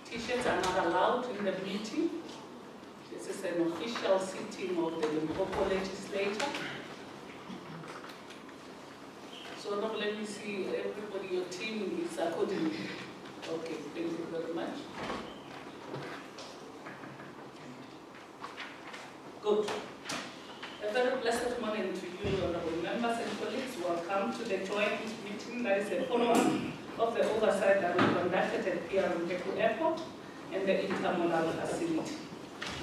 T-shirts are not allowed in the meeting. This is an official sitting of the Limpopo legislature. So now let me see everybody, your team is accordingly. Okay, thank you very much. Good. A very blessed morning to you, honorable members and colleagues. Welcome to the joint meeting that is a follow-up of the oversight that we conducted at Mphephu Airport and the Intermodal facility.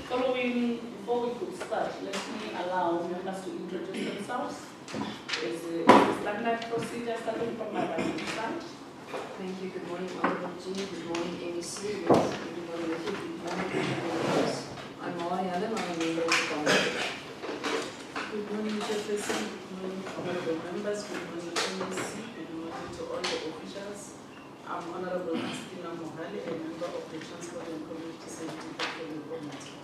Before we could start, let me allow members to introduce themselves. There's a standard procedure starting from my right side. Thank you. Good morning, Honorable G. Good morning, MEC. Yes, everybody with you. Good morning, members. I'm Thohoyandou. I'm a member of the Council. Good morning, Chairperson. Good morning, honorable members. Good morning, MEC. Good morning to all the officials. I'm Honorable Christina Mohale, a member of the Transport and Community Safety Committee.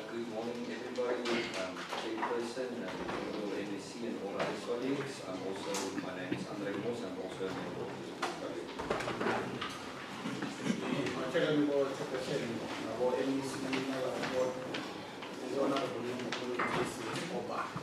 Good morning, everybody. I'm Chairperson and Honorable MEC and all other colleagues. My name is Andre Moss. I'm also a member of this group.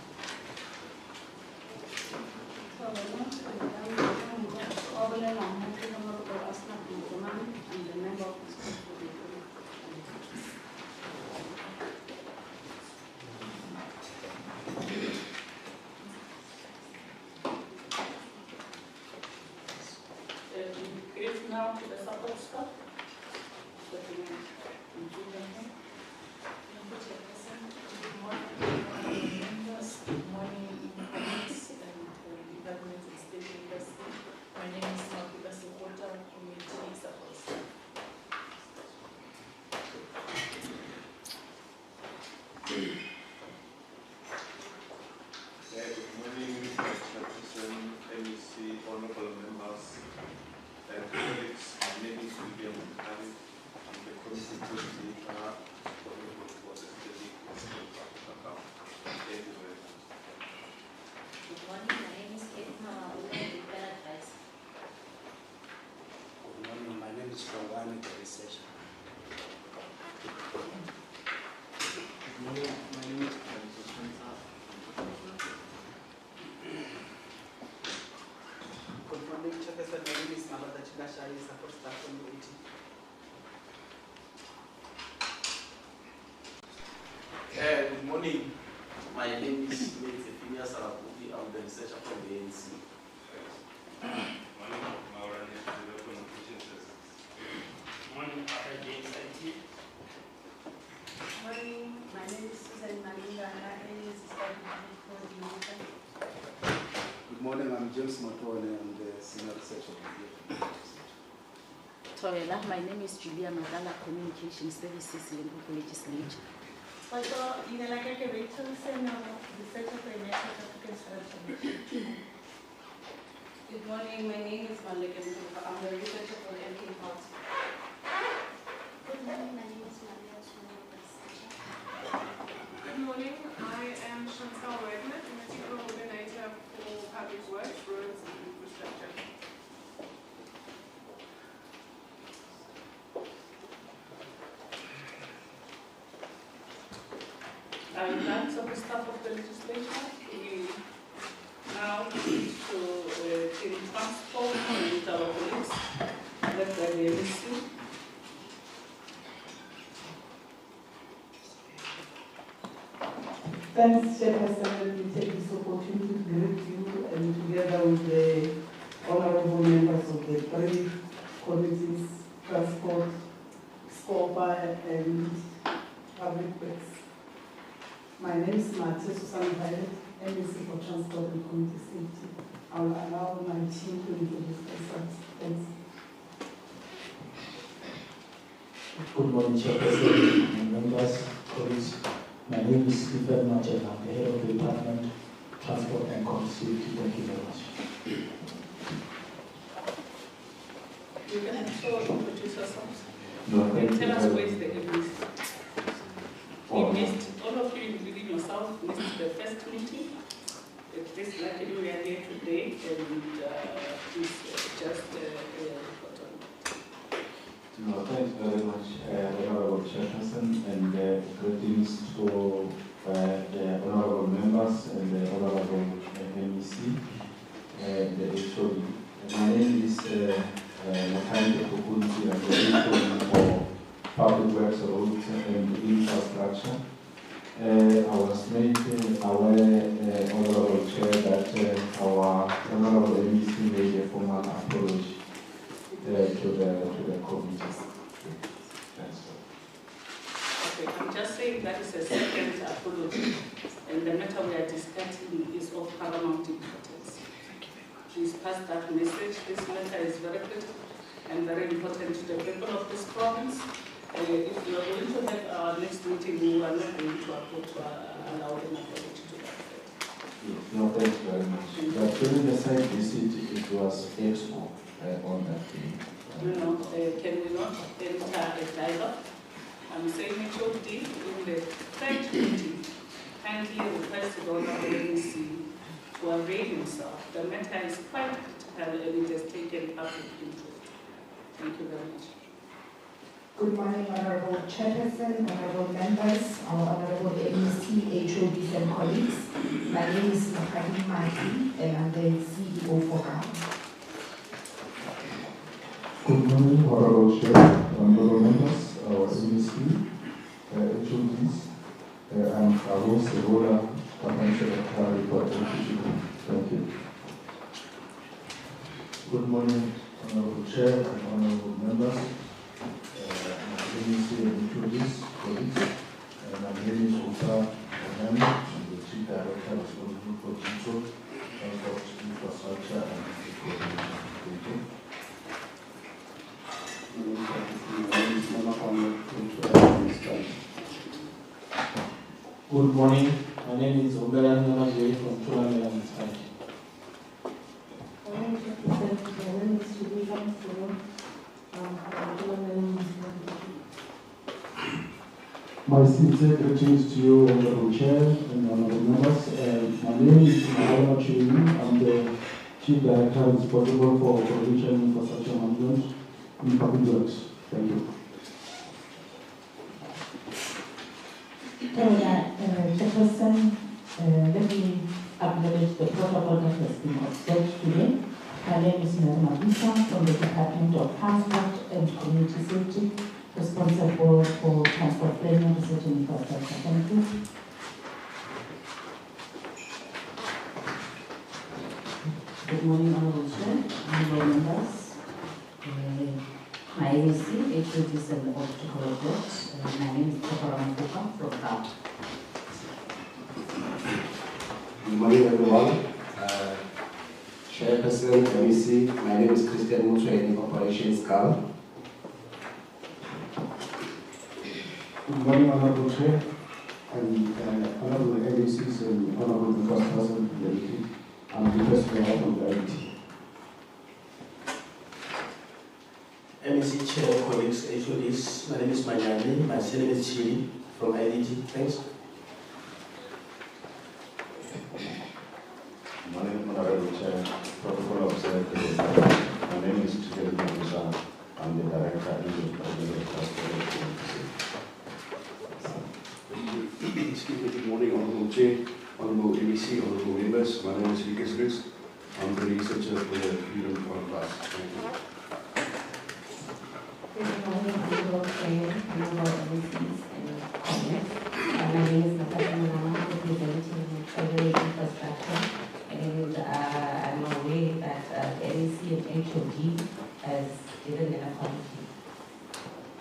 the support staff. That we will include them here. Good morning, members. Good morning, colleagues and department and state university. My name is Mphephu, community support staff. Good morning, Chairperson, MEC, honorable members, and colleagues. My name is William Mphephu. I'm the constituent leader for the study account. Thank you very much. Good morning, my name is Mphephu, Paradise. Good morning, my name is Thohoyandou, the researcher. Good morning, my name is Mphephu. Good morning, Chairperson. My name is Mphephu, support staff from the 18. Good morning, my name is Mphephu. I'm the researcher from the ANC. Morning, Papa James IT. Morning, my name is Susan Malinga and I am the Study Coordinator. Good morning, I'm James Motone, I'm the senior researcher here. My name is Julia Magala, Communication Services, Limpopo Legislature. Also, Inelakeke Rachel Seno, researcher for United African Strategy. Good morning, my name is Malika Mphephu. I'm the researcher for the MK Party. Good morning, my name is Maria Researcher. Good morning, I am Chantal Redmond, Political Coordinator for Public Works, Roads and Infrastructure. I would like to staff of the legislature. We now need to team transport with our colleagues led by the MEC. Thanks, Chairperson. Let me take this opportunity to greet you and together with the honorable members of the three committees, transport, SCOPA, and public works. My name is Martin Susan Violet, MEC for Transport and Community Safety. I will allow my team to introduce themselves. Thanks. Good morning, Chairperson, members, colleagues. My name is Stephen Machet. I'm the head of the Department, Transport and Community Safety. Thank you very much. You can also introduce yourselves. No, thank you. Tell us where is the MEC. Oh, We missed, all of you, including yourself, missed the first meeting. It's luckily we are here today, and please just report on it. No, thanks very much, Honorable Chairperson, and greetings to the Honorable Members and the Honorable MEC and the HOD. My name is Mphephu, I'm the HOD for Public Works, Roads and Infrastructure. I was made aware, Honorable Chair, that our Honorable MEC made a formal apology to the committee. That's all. Okay, I'm just saying that is a second apology, and the matter we are discussing is of paramount importance. Please pass that message. This matter is very critical and very important to the people of this province. If you are going to have our next meeting, we are not going to allow them apology to that. Yes, no, thanks very much. But during the site visit, it was expo on that day. Can we not enter a dialogue? I'm saying HOD in the third meeting kindly requested Honorable MEC to avail himself. The matter is quite critical and it has taken public interest. Thank you very much. Good morning, Honorable Chairperson, Honorable Members, our Honorable MEC, HODs and colleagues. My name is Mphephu and I'm the CEO for GAM. Good morning, Honorable Chair, Honorable Members, our MEC, HODs. I'm Carlos Segola, Financial Secretary for HOD. Thank you. Good morning, Honorable Chair and honorable members, MEC and colleagues. My name is Thohoyandou. I'm the Chief Director responsible for digital transport infrastructure and coordination. Good morning. My name is Oversight from Thohoyandou Municipality. My sincere greetings to you, Honorable Chair and honorable members. My name is Mphephu. I'm the Chief Director responsible for coordination infrastructure management in public works. Thank you. Chairperson, let me acknowledge the protocol that has been observed today. My name is Mphephu from the Department of Transport and Community Safety, responsible for transport planning, research and infrastructure. Thank you. Good morning, Honorable Chair, honorable members. My MEC, HODs and Optical Objects. My name is Mphephu from Ghana. Good morning, everyone. Chairperson, MEC, my name is Christian Mutu, Operations Ghana. Good morning, Honorable Chair and honorable MECs and honorable members present in the meeting. I'm the President of the IT. MEC Chair, colleagues, HODs, my name is Manyani, my surname is Chiri from IDG. Thanks. Good morning, Honorable Chair, protocol observed. My name is Chiri Manisha. I'm the Director of the Transport. Good morning, Honorable Chair, Honorable MEC, Honorable members. My name is Lucas Rus. I'm the researcher for the Freedom Podcast. Thank you. Good morning, Honorable Chair, honorable MECs and colleagues. My name is Mphephu, representing Federal Infrastructure, and I'm aware that MEC and HOD has given an apology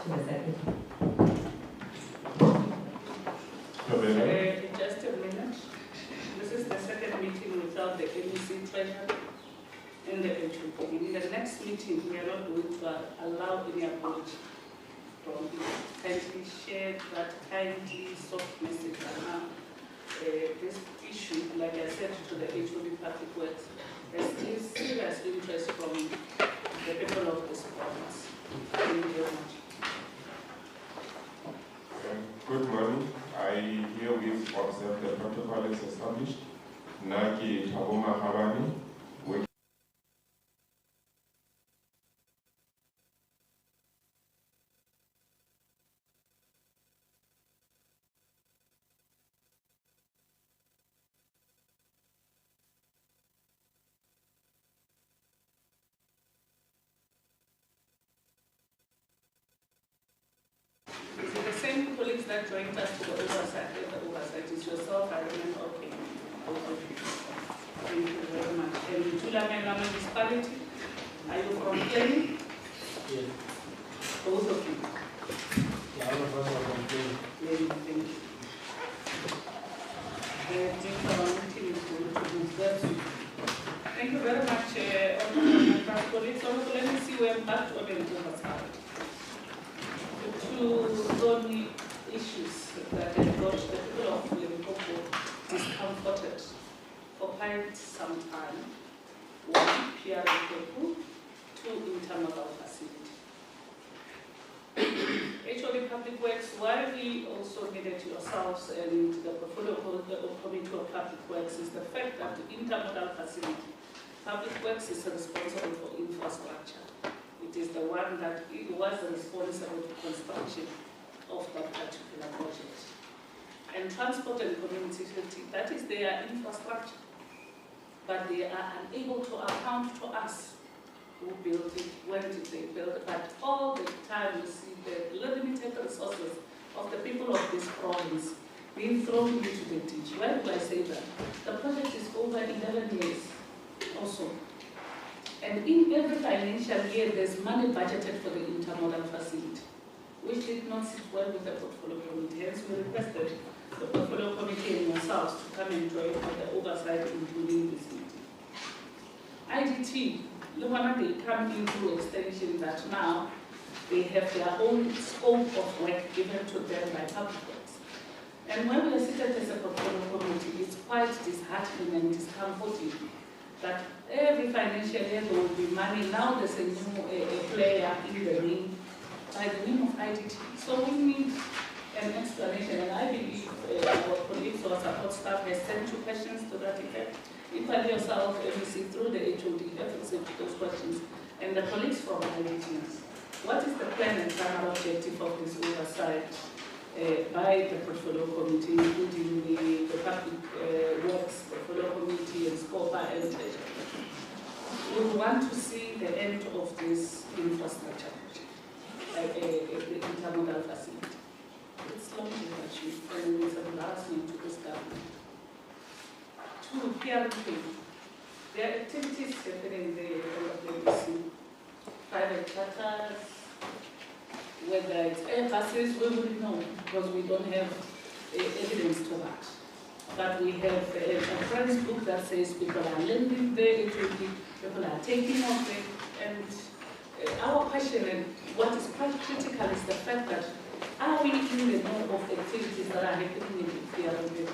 to the Secretary. Just a minute. This is the second meeting without the MEC treasurer and the HOD. In the next meeting, we are not going to allow any apology from you. Kindly share that kindly soft message around this issue, like I said to the HOD Public Works, there's serious interest from the people of this province. Thank you very much. Good morning. I herewith observe the protocol is established. Naki Taboma Habani, which the same colleagues that joined us to the oversight, is yourself, I remember, okay. Thank you very much. And Tulamela Municipality, are you from planning? Yes. Both of you. Yeah, all of us are from planning. Thank you. Thank you very much, honorable colleagues. Honorable, let me see where I'm back to the oversight. Two only issues that have got the people of Limpopo discomforted for quite some time. One, PR Mphephu, two, Intermodal facility. HOD Public Works, why we also needed yourselves and the portfolio committee of Public Works is the fact that the Intermodal facility, Public Works is responsible for infrastructure. It is the one that was responsible for construction of that particular project. And transport and community safety, that is their infrastructure. But they are unable to account to us who built it, when did they build it, but all the time you see the limited resources of the people of this province being thrown into the ditch. Why do I say that? The project is over 11 years also. And in every financial year, there's money budgeted for the intermodal facility, which did not sit well with the portfolio committee. Hence, we requested the portfolio committee and yourselves to come and join for the oversight, including this meeting. IDT, they come into extension that now they have their own scope of work given to them by public works. And when we are seated as a portfolio committee, it's quite disheartening and discomforting that every financial year there will be money. Now there's a new player in the ring by the name of IDT. So we need an explanation, and I believe our colleagues or support staff has sent you questions to that effect. Equally yourself, MEC, through the HOD, have accepted those questions, and the colleagues from IDT. What is the plan and final objective of this oversight by the portfolio committee, including the public works portfolio committee and SCOPA and treasury? We want to see the end of this infrastructure project, the intermodal facility. It's long overdue, and it's embarrassment to this government. Two, PRP. There are activities happening there all of the private charters, whether it's Airbuses, we will know because we don't have evidence to that. But we have a friend's book that says people are lending there, people are taking off it, and our question and what is quite critical is the fact that are we in the know of activities that are happening in PRP?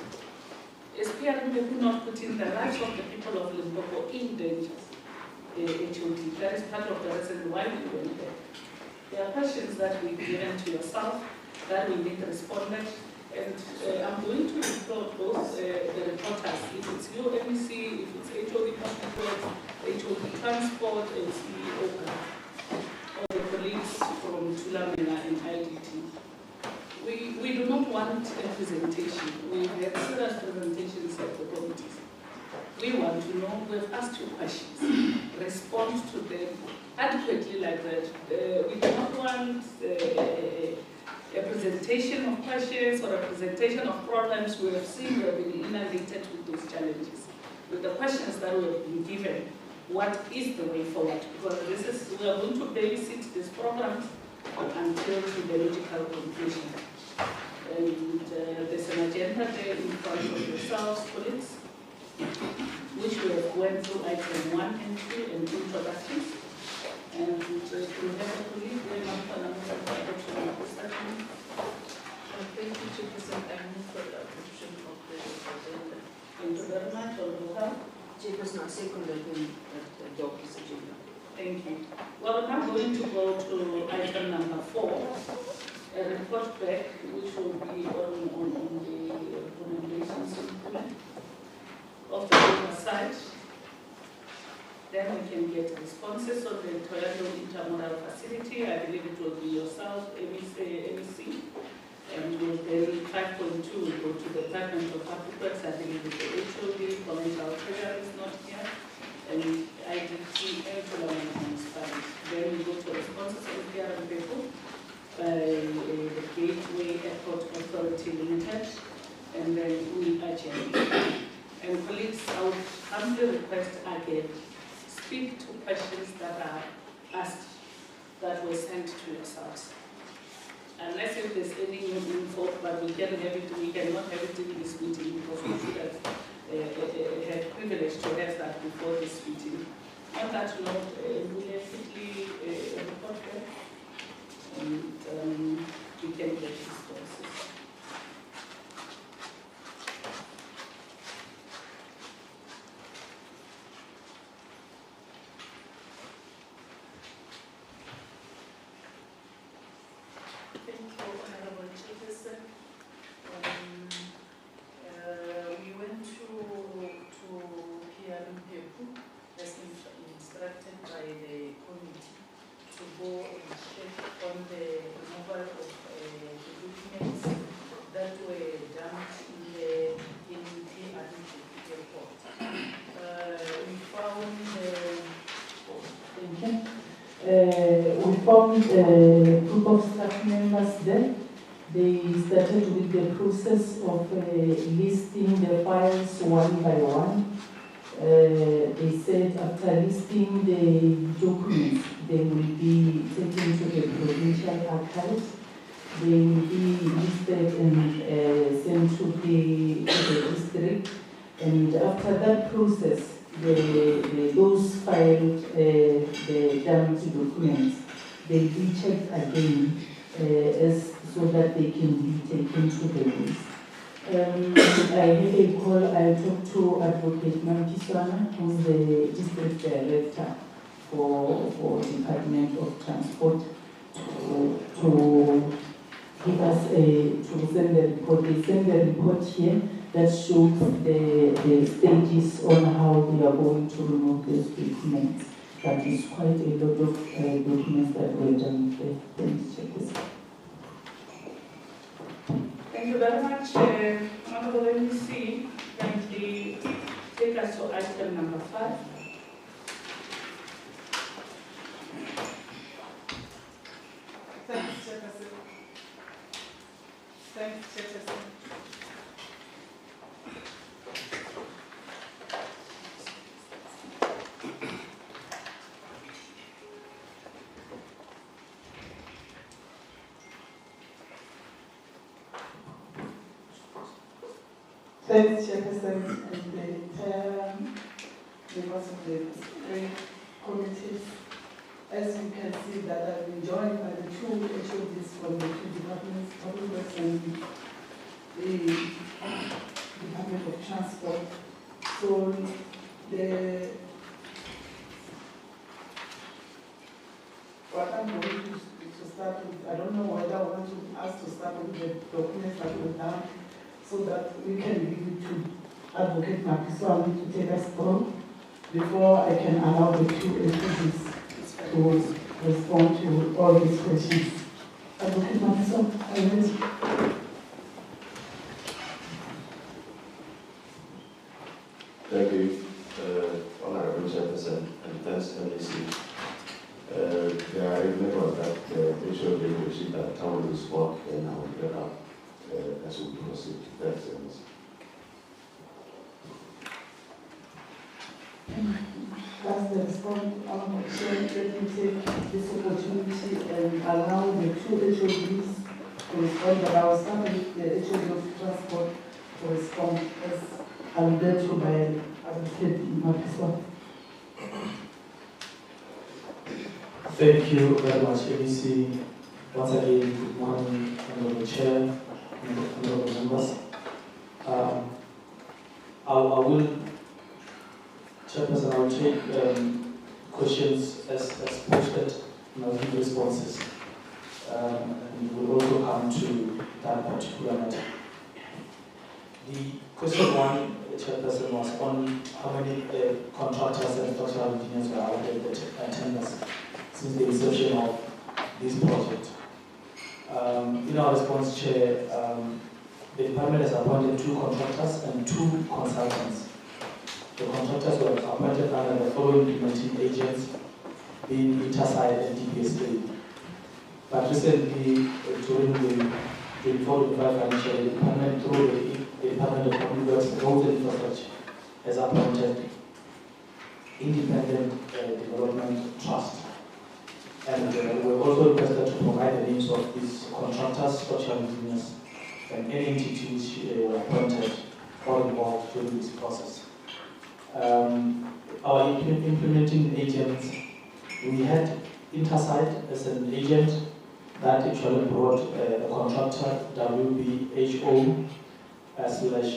Is PRP not putting the rights of the people of Limpopo in danger? HOD. That is part of the reason why we went there. There are questions that we've given to yourself that we need responded, and I'm going to report both the reporters, if it's you, MEC, if it's HOD Public Works, HOD Transport, and CEO, or the colleagues from Tulamina and IDT. We do not want a presentation. We have serious presentations at the committees. We want to know, we've asked you questions, respond to them adequately like that. We do not want a presentation of questions or a presentation of problems. We have seen we have been inundated with those challenges. With the questions that we have been given, what is the way forward? Because we are going to babysit these programs until to the logical conclusion. And there's an agenda there in front of yourselves, colleagues, which we have went through item 1 and 2 and introductions. And we have a colleague very much on another adoption of this document. Thank you, Chairperson. I move for the adoption of the agenda. Thank you very much. Chairperson, I second that we adopt this agenda. Thank you. Well, I'm going to go to item number 4, a report back, which will be on the recommendations of the oversight. Then we can get responses on the Thohoyandou Intermodal facility. I believe it will be yourself, MEC, and we'll then 5.2 will go to the Department of Public Works. I believe it's the HOD, Commercial Treasury is not here, and IDT, Airport Municipality. Then we go to responses on Mphephu by the Gateway Airport Authority Limited, and then we adjourn. And colleagues, I would humbly request again, speak to questions that are asked that were sent to yourselves. Unless if there's any new info, but we cannot have it in this meeting because we should have had privilege to have that before this meeting. On that note, we have quickly report there, and we can get responses. We went to Mphephu as instructed by the committee to go and check on the removal of the documents that were dumped in the airport. We found a group of staff members there. They started with the process of listing the files one by one. they said after listing the documents, they will be taken to the provincial archives. They will be listed and sent to the district. And after that process, those filed the damaged documents, they be checked again so that they can be taken to the list. I had a call, I talked to Advocate Mphephu, who's the district director for Department of Transport, to give us to send the report. They send the report here that shows the stages on how they are going to remove these documents. That is quite a lot of documents that were done there. Thanks, Chairperson. Thank you very much, Honorable MEC. Kindly take us to item number 5. Thanks, Chairperson. Thanks, Chairperson. Thanks, Chairperson, and the entire members of the three committees. As you can see, that I've been joined by the two HODs from the two departments, Public Works and the Department of Transport. So what I'm going to start with, I don't know whether I want us to start with the documents that were done, so that we can give it to Advocate Mphephu to take us through before I can allow the two HODs to respond to all these questions. Advocate Mphephu, are you ready? Thank you, Honorable Chairperson, and thanks, MEC. I remember that HOD received that town will work and I will get up as we proceed. Thanks, MEC. As the response, let me take this opportunity and allow the two HODs to respond, but I will start with the HOD of Transport to respond as alluded to by Advocate Mphephu. Thank you very much, MEC. Once again, good morning, Honorable Chair, and honorable members. I will, Chairperson, I will take questions as posted, and I'll give responses. And we'll also come to that particular matter. The question one, Chairperson, was on how many contractors and structural engineers were allocated tenders since the inception of this project. In our response, Chair, the department has appointed 2 contractors and 2 consultants. The contractors were appointed under the following implementing agents, being Interside and DPSA. But recently, during the 24-25 financial year, the department, through the Department of Public Works and Roads and Infrastructure, has appointed Independent Development Trust. And we were also requested to provide the names of these contractors, structural engineers, and any entity which were appointed or involved during this process. Our implementing agents, we had Interside as an agent that actually brought a contractor, WBHO /Splash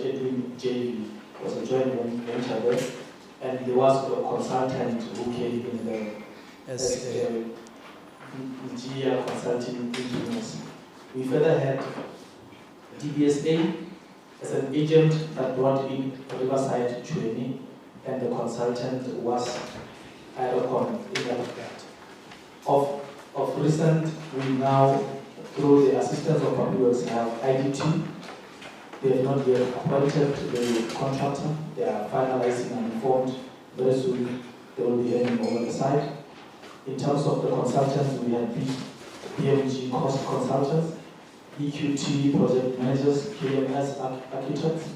Edwin JV, was a joint venture there. And there was a consultant who came in there as a Nigeria Consulting Engineers. We further had DBSA as an agent that brought in Riverside Chweni, and the consultant was Aerocon in that regard. Of recent, we now, through the assistance of Public Works, have IDT. They have not yet appointed the contractor. They are finalizing and informed. Very soon they will be handing over the site. In terms of the consultants, we have PMG cost consultants, EQT project managers, KMS architects,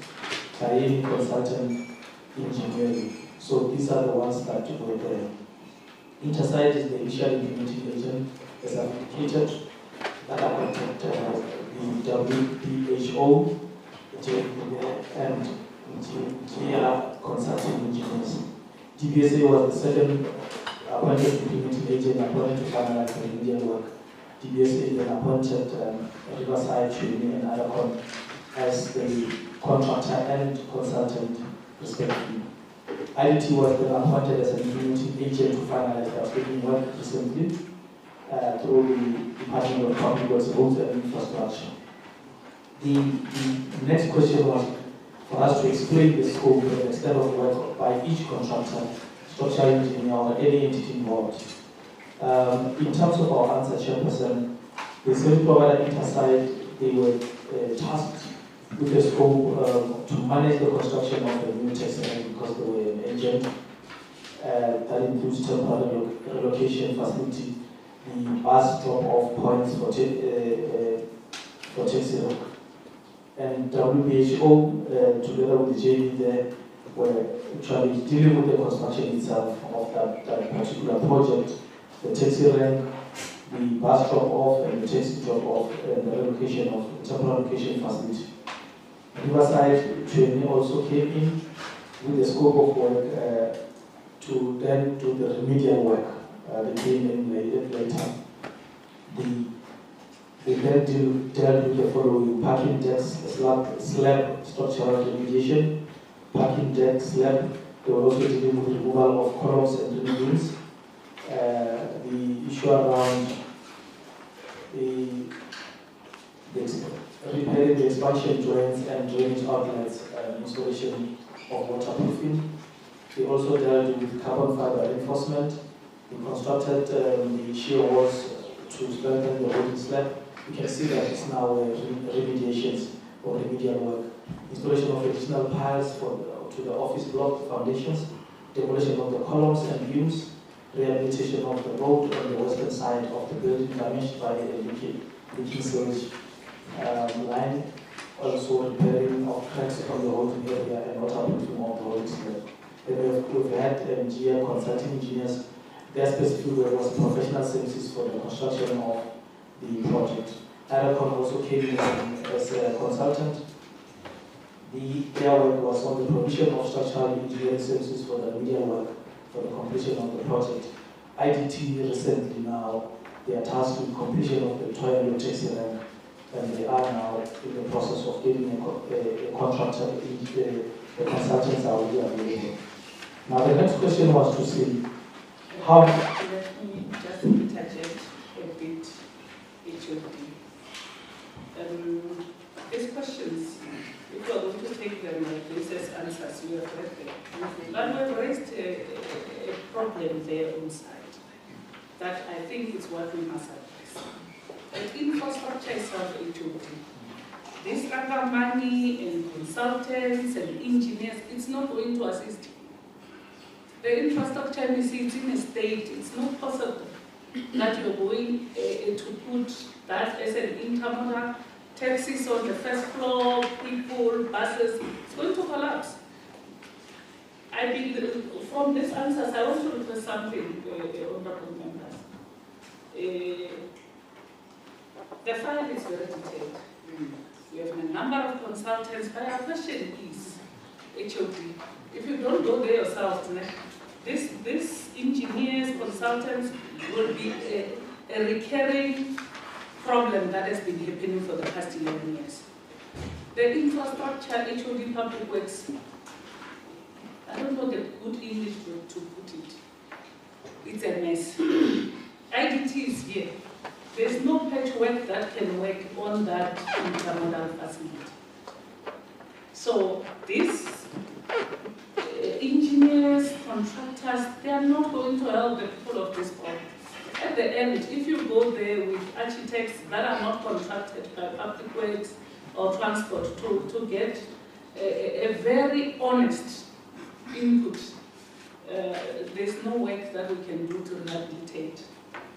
by any consultant engineering. So these are the ones that were there. Intersight is the initial implementing agent, as I've indicated, that appointed the WPHO and GR consulting engineers. GBSA was the second appointed implementing agent appointed to finalize the remedial work. GBSA then appointed Riverside, Chuni, and Adacon as the contractor and consultant, respectively. IDT was then appointed as an implementing agent to finalize the outstanding work recently through the Department of Public Works, Roads and Infrastructure. The next question was for us to explain the scope and extent of work by each contractor, structural engineer, or any entity involved. In terms of our answer, Chairperson, the service provider Intersight, they were tasked with the scope to manage the construction of the new terminal because they were an agent that includes temporary relocation facility, the bus drop-off points for taxi, and WHO, together with the JV there, were actually dealing with the construction itself of that particular project, the taxi rank, the bus drop-off, and the taxi drop-off, and the relocation of the temporary relocation facility. Riverside training also came in with the scope of work to then do the remedial work. They came in later. They then dealt with the following: parking decks, slab structural remediation, parking deck, slab. They were also dealing with removal of columns and buildings. The issue around repairing the expansion joints and drainage outlets and installation of waterproofing. They also dealt with carbon fiber reinforcement. They constructed the shear walls to strengthen the holding slab. You can see that it's now remediations or remedial work. Installation of additional piles to the office block foundations, demolition of the columns and beams, rehabilitation of the road on the western side of the building damaged by a leaking sewage line, also repairing of cracks on the holding area and waterproofing of the holding slab. Then we've had GR consulting engineers. Their specific work was professional services for the construction of the project. Adacon also came in as a consultant. Their work was on the provision of structural engineering services for the remedial work for the completion of the project. IDT recently now, they are tasked with completion of the Thohoyandou taxi rank, and they are now in the process of getting a contractor. The consultants are already available. Now the next question was to see how. Let me just interject a bit, HOD. These questions, if you are going to take them like this as answers, you have read them. But we've raised a problem there on site that I think is what we must address. That infrastructure is self-HOD. This other money and consultants and engineers, it's not going to assist you. The infrastructure is in a state, it's not possible that you're going to put that as an intermodal, taxis on the first floor, people, buses, it's going to collapse. I mean, from these answers, I want to request something, honorable members. The file is very detailed. We have a number of consultants, but our question is, HOD, if you don't go there yourselves, this engineers, consultants will be a recurring problem that has been happening for the past 11 years. The infrastructure, HOD Public Works, I don't know the good English word to put it. It's a mess. IDT is here. There's no patchwork that can work on that intermodal facility. So these engineers, contractors, they are not going to help the people of this problem. At the end, if you go there with architects that are not contracted by Public Works or Transport to get a very honest input, there's no work that we can do to rehabilitate.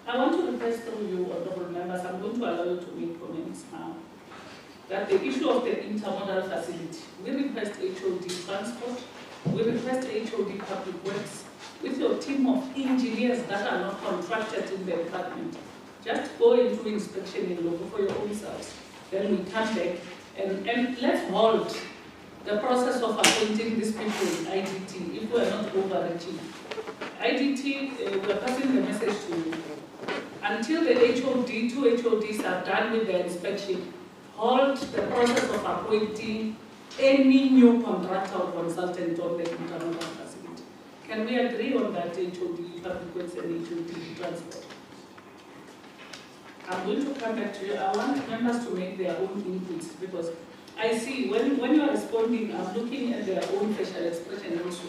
I want to request through you, honorable members, I'm going to allow you to make comments now, that the issue of the intermodal facility, we request HOD HOD Transport. We request HOD Public Works with your team of engineers that are not contracted in the department. Just go into inspection in local for your own selves. Then we come back and let's hold the process of appointing these people in IDT if we are not overreaching. IDT, we are passing the message to you. Until the HOD, 2 HODs are done with their inspection, hold the process of appointing any new contractor or consultant on the Intermodal facility. Can we agree on that, HOD Public Works and HOD Transport? I'm going to come back to you. I want members to make their own inputs because I see when you are responding, I'm looking at their own facial expression also.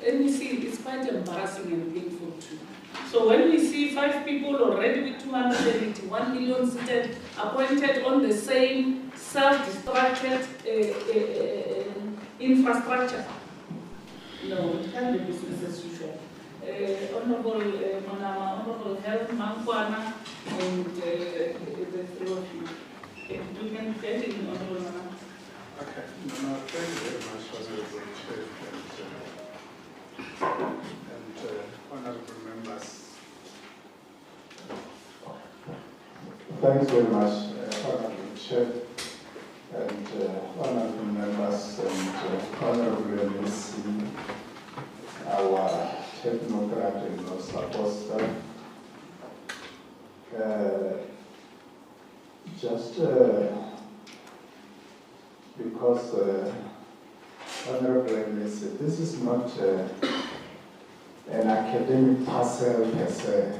And we see it's quite embarrassing and painful too. So when we see 5 people already with 281 million seated, appointed on the same self-destructed infrastructure, no, it can't be business as usual. Honorable Monama, Honorable Health Mankwana, and the 3 of you. You can get in, Honorable Monama. Okay, no, thank you very much, Honorable Chair and honorable members. Thanks very much, Honorable Chair, and honorable members, and honorable MEC, our technocrat and our support staff. Just because honorable MEC, this is not an academic parcel per se,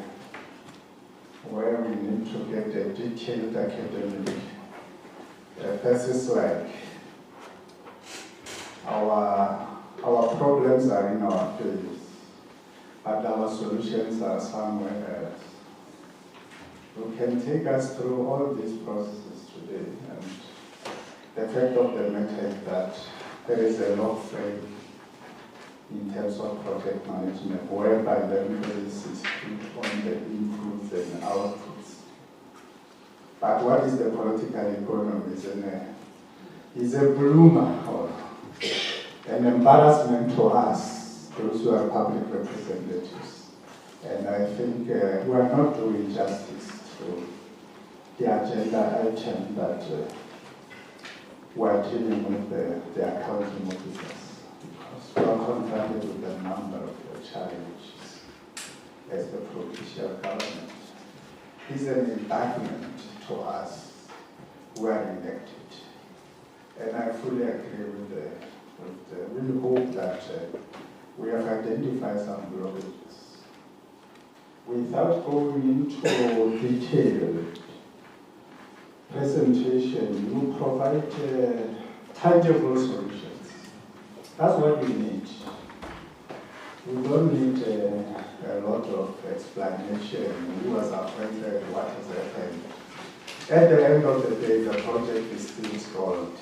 where we need to get a detailed academic thesis like our problems are in our fields, but our solutions are somewhere else. You can take us through all these processes today, and the fact of the matter is that there is a law frame in terms of project management, whereby the emphasis is put on the inputs and outputs. But what is the political economy? Is a bloomer or an embarrassment to us, those who are public representatives. And I think we are not doing justice to the agenda item that we are dealing with the accounting officers. We are confronted with a number of challenges as the provincial government. It's an indictment to us who are elected. And I fully agree we hope that we have identified some blockages. Without going into detailed presentation, you provide tangible solutions. That's what we need. We don't need a lot of explanation. Who was affected, what has happened. At the end of the day, the project is still stalled.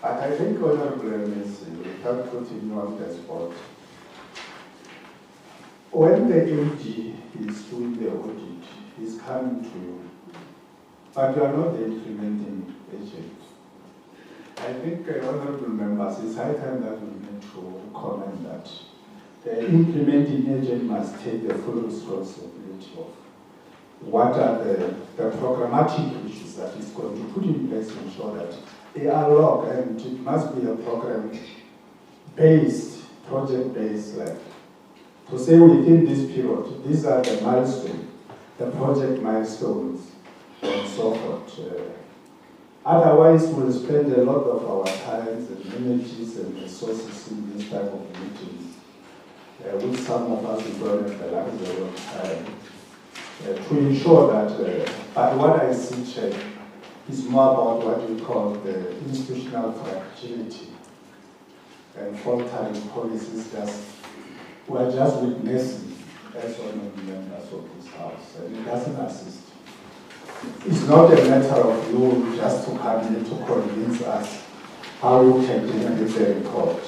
But I think, Honorable MEC, without putting you on the spot, when the AG is doing the audit, he's coming to you, but you are not the implementing agent. I think, honorable members, it's high time that we need to comment that the implementing agent must take the full responsibility of what are the programmatic issues that is going to put in place to ensure that they are logged, and it must be a program-based, project-based, like to say within this period, these are the milestones, the project milestones, and so forth. Otherwise, we'll spend a lot of our time and energies and resources in this type of meetings, which some of us don't have the luxury of time, to ensure that, but what I see, Chair, is more about what we call the institutional fragility and faltering policies. We are just witnessing as one of the members of this House, and it doesn't assist. It's not a matter of you just to come in to convince us how you can generate a report.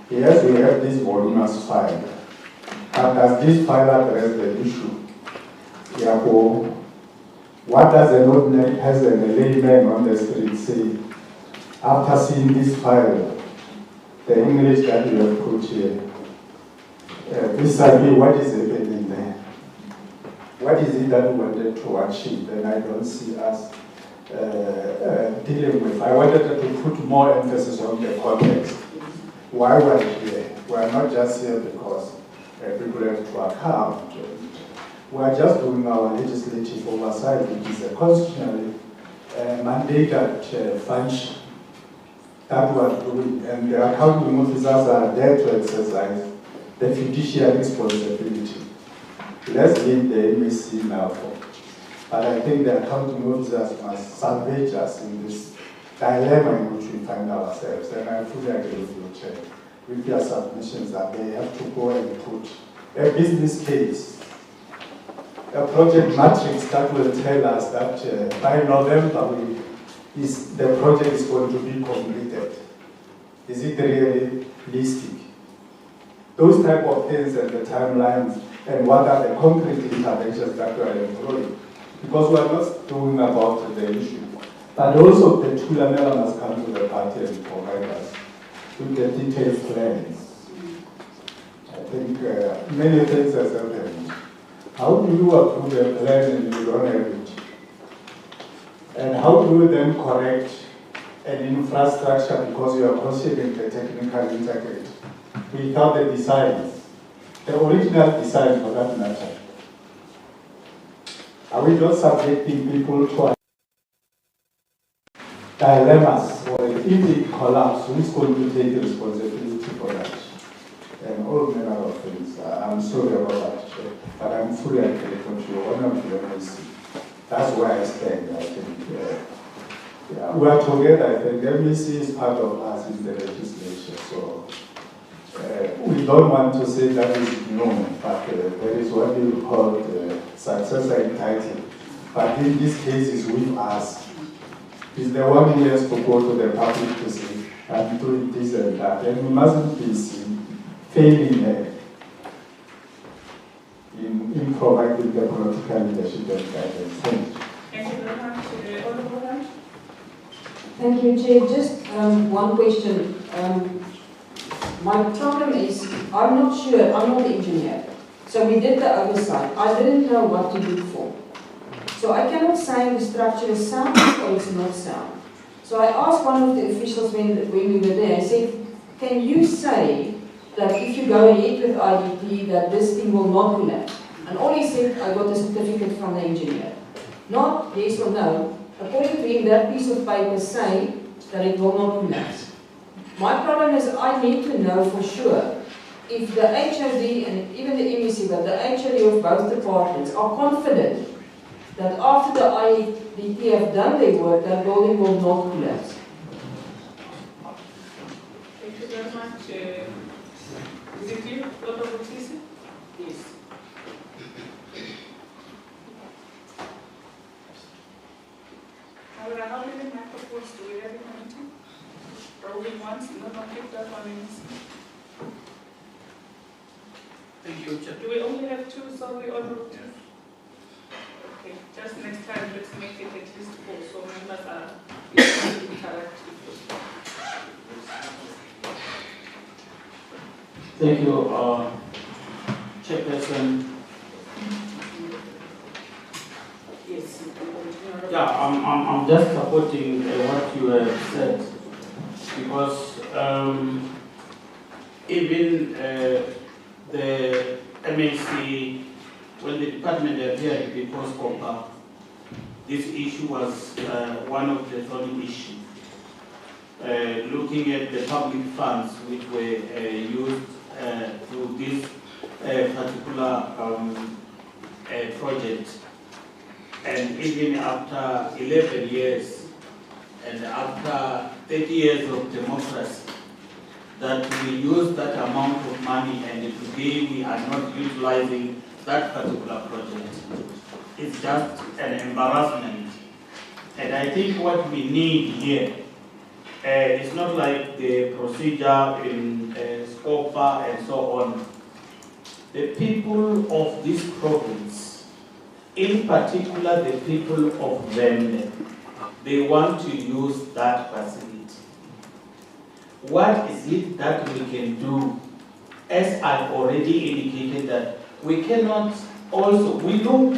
Yes, we have this voluminous file, but does this file address the issue? Therefore, what does an ordinary person, a layman on the street say after seeing this file, the English that you have put here, vis-a-vis what is happening there? What is it that we wanted to achieve? And I don't see us dealing with. I wanted to put more emphasis on the context. Why we're here? We're not just here because people have to account. We're just doing our legislative oversight, which is a constitutionally mandated function that we're doing. And the accounting officers are there to exercise the fiduciary responsibility. Let's leave the MEC now for. But I think the accounting officers must salvage us in this dilemma in which we find ourselves. And I fully agree with you, Chair. With your submissions that they have to go and put a business case, a project matrix that will tell us that by November the project is going to be completed. Is it really realistic? Those type of things and the timelines and what are the concrete interventions that we are employing. Because we are not doing about the issue. But also the Tulamela must come to the party and provide us with the detailed plans. I think many things have happened. How do you approve a plan and you don't have it? And how do you then correct an infrastructure because you are considering the technical integrity without the designs, the original design for that matter? Are we not subjecting people to dilemmas, or if it collapses, who's going to take responsibility for that? And all manner of things. I'm sorry about that, but I'm fully agree with you. One of the MEC. That's where I stand, I think. We are together. I think MEC is part of us in the legislature, so we don't want to say that is known, but there is what we call the successor in title. But in this case, is with us. Is the one who has to go to the public to say, I'm doing this and that. And we mustn't be seen failing in providing the political leadership and guidance. Thank you. Thank you very much. Honorable. Thank you, Chair. Just one question. My problem is, I'm not sure, I'm not the engineer. So we did the oversight. I didn't know what to look for. So I cannot say the structure is sound or it's not sound. So I asked one of the officials when we were there, I said, can you say that if you go ahead with IDP that this thing will not collapse? And all he said, I got a certificate from the engineer. Not yes or no. According to him, that piece of paper say that it will not collapse. My problem is I need to know for sure if the HOD and even the MEC, but the HOD of both departments are confident that after the IDP have done their work, that building will not collapse. Thank you very much. Is it clear? Dr. Butisi? Yes. How many microphones do we have in the meeting? Probably once, not picked up on anything. Thank you, Chair. Do we only have two, so we all wrote two? Okay, just next time, let's make it at least four, so members are able to interact with you. Thank you, Chairperson. Yes. Yeah, I'm just supporting what you have said, because even the MAC, when the department appeared before SCOPA, this issue was one of the thorny issues. Looking at the public funds which were used to this particular project, and even after 11 years and after 30 years of democracy, that we use that amount of money and today we are not utilizing that particular project. It's just an embarrassment. And I think what we need here is not like the procedure in SCOPA and so on. The people of this province, in particular the people of Vende, they want to use that facility. what is it that we can do? As I've already indicated that we cannot also, we look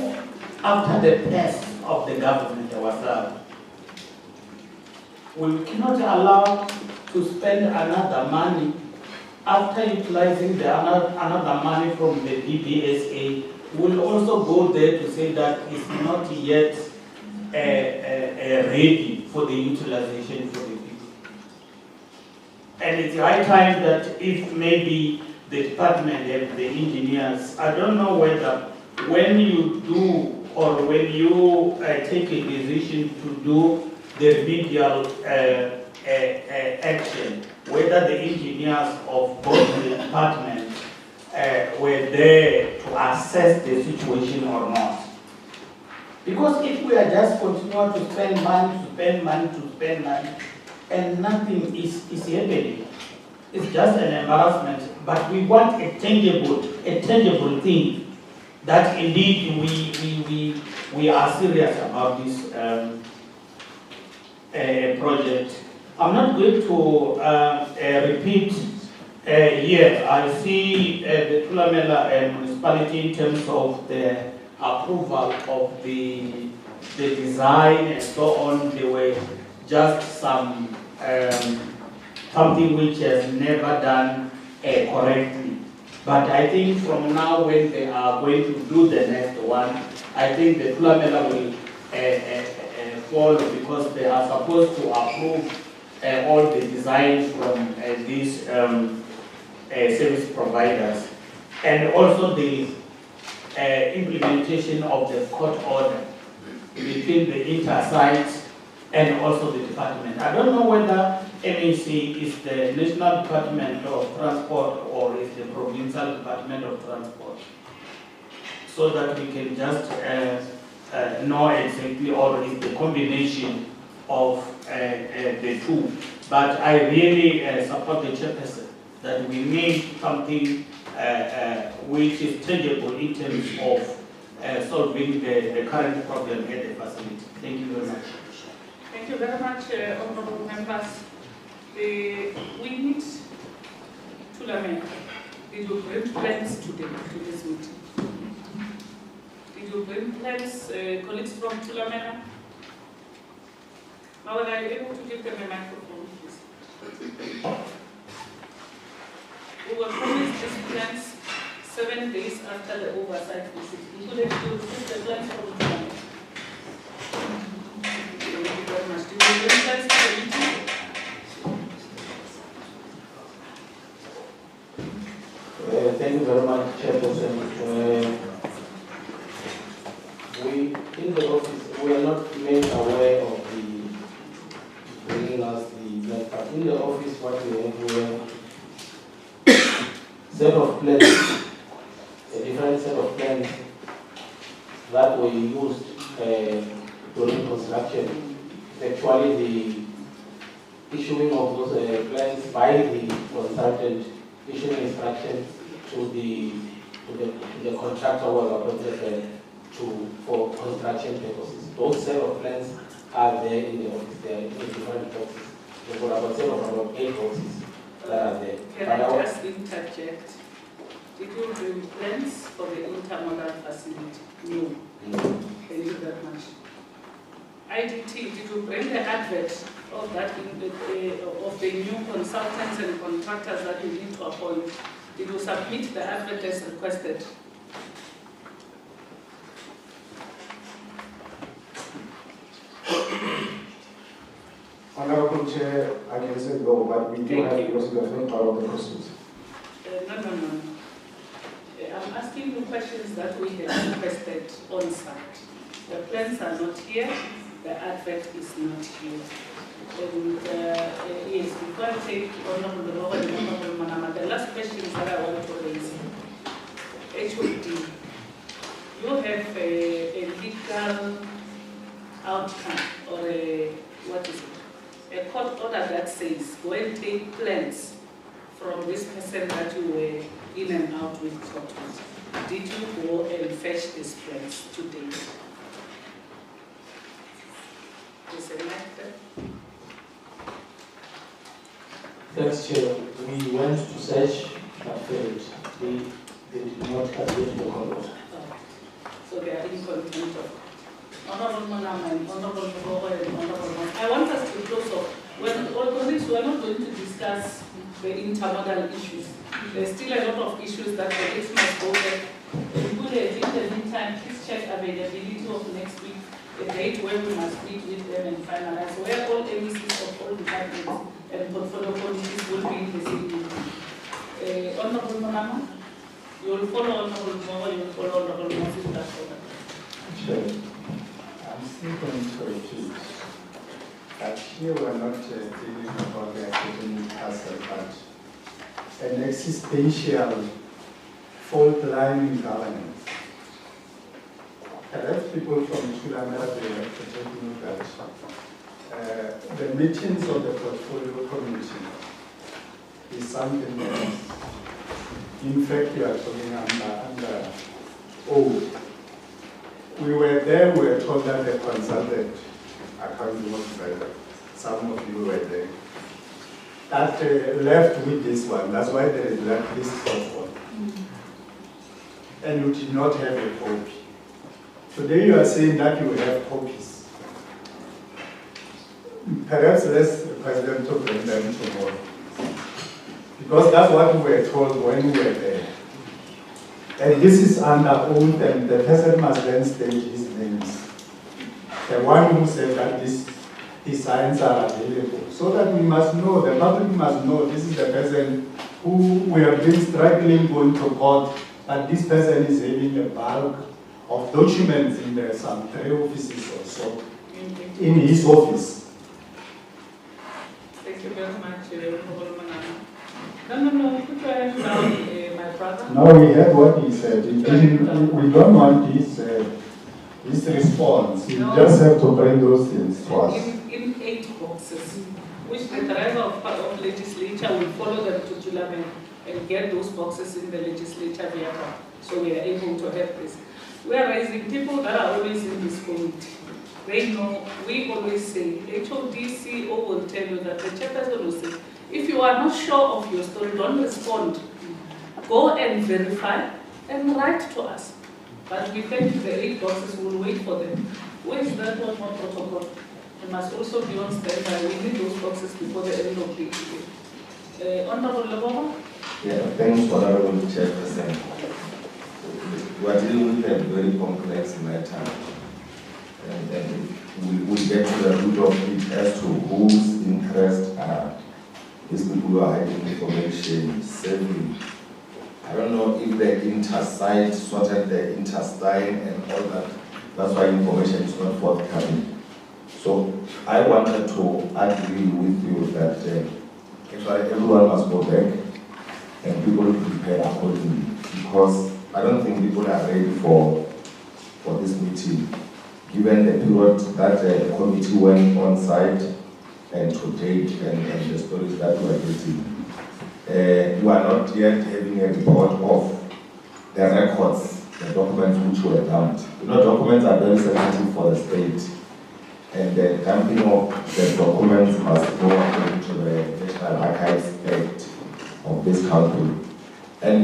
after the best of the government ourselves. We cannot allow to spend another money after utilizing the another money from the DBSA. We'll also go there to say that it's not yet ready for the utilization for the people. And it's high time that if maybe the department and the engineers, I don't know whether when you do or when you take a decision to do the remedial action, whether the engineers of both the departments were there to assess the situation or not. Because if we are just continuing to spend money, and nothing is happening, it's just an embarrassment. But we want a tangible thing that indeed we are serious about this project. I'm not going to repeat here. I see the Thulamela municipality in terms of the approval of the design and so on. They were just something which has never done correctly. But I think from now when they are going to do the next one, I think the Thulamela will follow, because they are supposed to approve all the designs from these service providers, and also the implementation of the court order between the inter-sites and also the department. I don't know whether MAC is the National Department of Transport or is the Provincial Department of Transport, so that we can just know exactly, or is the combination of the two. But I really support the chairperson that we need something which is tangible in terms of solving the current problem at the facility. Thank you very much. Thank you very much, honorable members. We need Thulamela. Did you bring plans to this meeting? Did you bring plans, colleagues from Thulamela? Now, are you able to give them a microphone, please? We will promise these plans 7 days after the oversight visit. Included to receive the plans from Thulamela. Thank you very much. Do you bring plans to the meeting? Thank you very much, Chairperson. We, in the office, we are not made aware of the bringing us the plan, but in the office, what we have set of plans, a different set of plans that were used during construction. Actually, the issuing of those plans by the consultant, issuing instructions to the contractor was appointed for construction purposes. Those set of plans are there in the office. They are in different boxes. There were about 8 boxes that are there. Can I just interject? Did you bring plans for the Intermodal facility? No. Thank you very much. IDT, did you bring the advert of that of the new consultants and contractors that you need to appoint? Did you submit the advert as requested? Honorable Chair, I can say no, but we do have, because we are not part of the process. No. I'm asking you questions that we have requested on site. The plans are not here, the advert is not here. And yes, before I take Honorable Manama, the last question that I want to raise. HOD, you have a legal outcome, or what is it? A court order that says go and take plans from this person that you were in and out with court with. Did you go and fetch these plans today? Is it like that? Thanks, Chair. We went to search but failed. They did not adhere to the call order. So they are inconvenient. Honorable Manama and Honorable Thohoyandou and Honorable Manama. I want us to close off. When all colleagues, we are not going to discuss the intermodal issues. There's still a lot of issues that the next must go back. In the meantime, please check availability of next week, a date where we must meet with them and finalize, where all MECs of all departments and portfolio committees will be in the same meeting. Honorable Manama, you will follow Honorable Moore, you will follow Honorable Mphephu. Chair, I'm still going to repeat that here we are not dealing about the academic asset, but an existential fault line in governance. Perhaps people from Chulamela they have to take note that the meetings of the portfolio committee is something else. In fact, you are talking under O. We were there, we were told that the consultant accounting officer, some of you were there, that left with this one. That's why there is that list of one. And you did not have a copy. Today you are saying that you have copies. Perhaps let's President to bring them tomorrow. Because that's what we were told when we were there. And this is under oath, and the person must then state his names. The one who said that these signs are available. So that we must know, the public must know, this is the person who we have been struggling going to court, that this person is having a bulk of documents in some 3 offices or so, in his office. Thank you very much, Honorable Manama. No, put your hand down, my brother. No, we heard what he said. We don't want this response. You just have to bring those things to us. In 8 boxes, which the driver of legislature will follow them to Tulame and get those boxes in the legislature vehicle. So we are able to have this. We are raising people that are always in this committee. They know, we always say, HOD CEO will tell you that the chairperson will say, if you are not sure of your story, don't respond. Go and verify and write to us. But we thank you, the 8 boxes, will wait for them. Where is that one more protocol? It must also be on standby. We need those boxes before the end of the day. Honorable Leboga? Yeah, thanks, Honorable Chairperson. We are dealing with a very complex matter, and we will get to the root of it as to whose interests are these people who are hiding information, saving. I don't know if the intersite sorted the interstine and all that. That's why information is not forthcoming. So I wanted to agree with you that actually everyone must go back and people prepare accordingly, because I don't think people are ready for this meeting, given the period that the committee went on site and to date and the stories that we are getting. You are not yet having a report of the records, the documents which were dumped. You know, documents are very sensitive for the state, and the dumping of the documents must go according to the National Archives Act of this country. And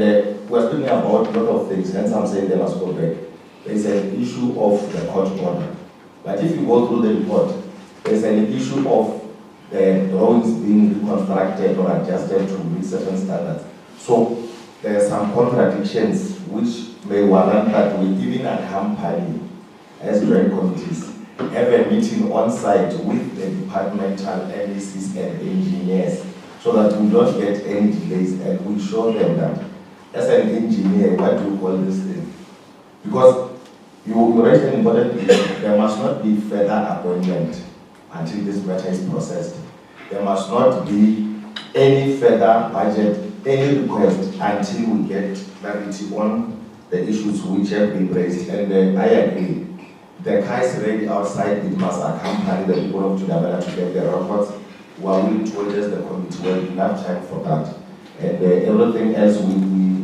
we're speaking about a lot of things, hence I'm saying they must go back. There's an issue of the court order. But if you go through the report, there's an issue of the drawings being reconstructed or adjusted to meet certain standards. So there are some contradictions which may warrant that we, even at company, as joint committees, have a meeting on site with the departmental MECs and engineers, so that we don't get any delays, and we show them that as an engineer, what do you call this thing? Because you raised an important issue. There must not be further appointment until this matter is processed. There must not be any further budget, any request until we get clarity on the issues which have been raised. And I agree. The car is ready outside. It must accompany the people of Tudabela to get the records. We are willing to address the committee. We have enough time for that. And everything else,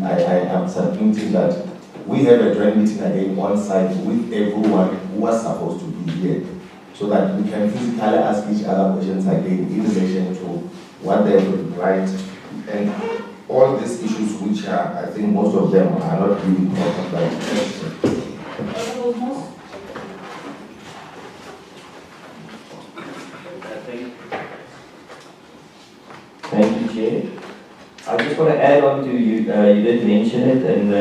I am submitting that we have a joint meeting again on site with everyone who was supposed to be here, so that we can physically ask each other questions again in relation to what they have requested. right? And all these issues which are, I think most of them are not really important, but Thank you, Chair. I just want to add on to you, you did mention it, and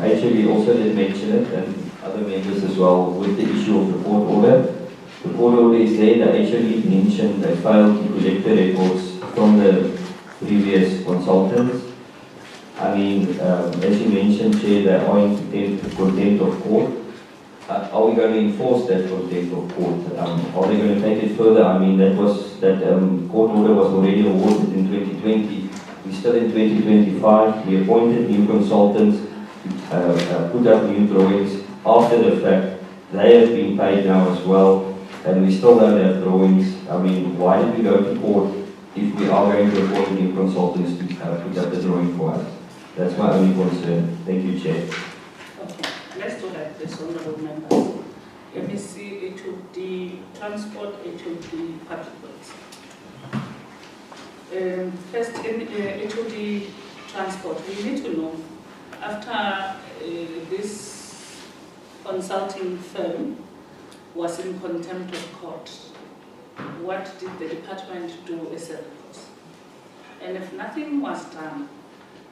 actually also did mention it, and other members as well, with the issue of the court order. The court order is there. They actually mentioned they failed to collect the records from the previous consultants. I mean, as you mentioned, Chair, they are in contempt of court. Are we going to enforce that contempt of court? Are they going to take it further? I mean, that court order was already awarded in 2020. We're still in 2025. We appointed new consultants, put up new drawings. After the fact, they have been paid now as well, and we still don't have drawings. I mean, why did we go to court if we are going to appoint new consultants to put up the drawing for us? That's my only concern. Thank you, Chair. Okay, let's do like this, honorable members. MEC, HOD, Transport, HOD, Public Works. First, HOD Transport, we need to know, after this consulting firm was in contempt of court, what did the department do as a result? And if nothing was done,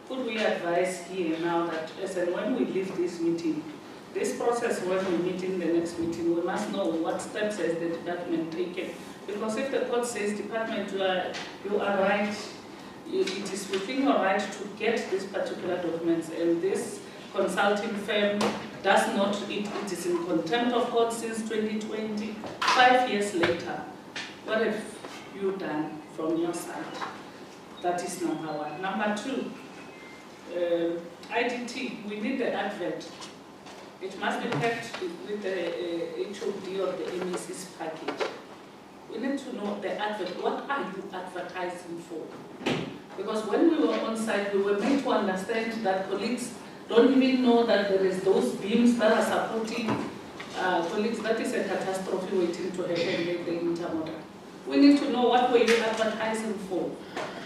could we advise here now that as and when we leave this meeting, this process when we meet in the next meeting, we must know what steps has the department taken. Because if the court says, department, you are right, it is within your right to get these particular documents, and this consulting firm does not, it is in contempt of court since 2020, 5 years later. What have you done from your side? That is number one. Number two, IDT, we need the advert. It must be kept with the HOD of the MEC's package. We need to know the advert. What are you advertising for? Because when we were on site, we were made to understand that colleagues don't even know that there is those beams that are supporting colleagues. That is a catastrophe waiting to happen with the Intermodal. We need to know what were you advertising for?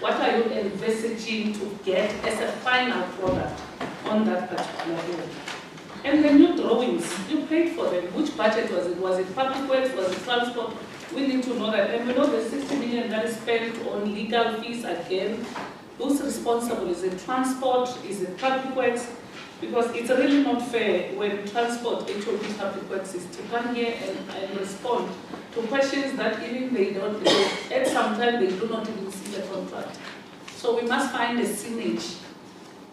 What are you envisaging to get as a final product on that particular road? And the new drawings, you paid for them. Which budget was it? Was it Public Works? Was it Transport? We need to know that. And we know the 60 million that is spent on legal fees again. Who's responsible? Is it Transport? Is it Public Works? Because it's really not fair when Transport, HOD, Public Works is to come here and respond to questions that even they don't, at some time they do not even see the contract. So we must find a synergy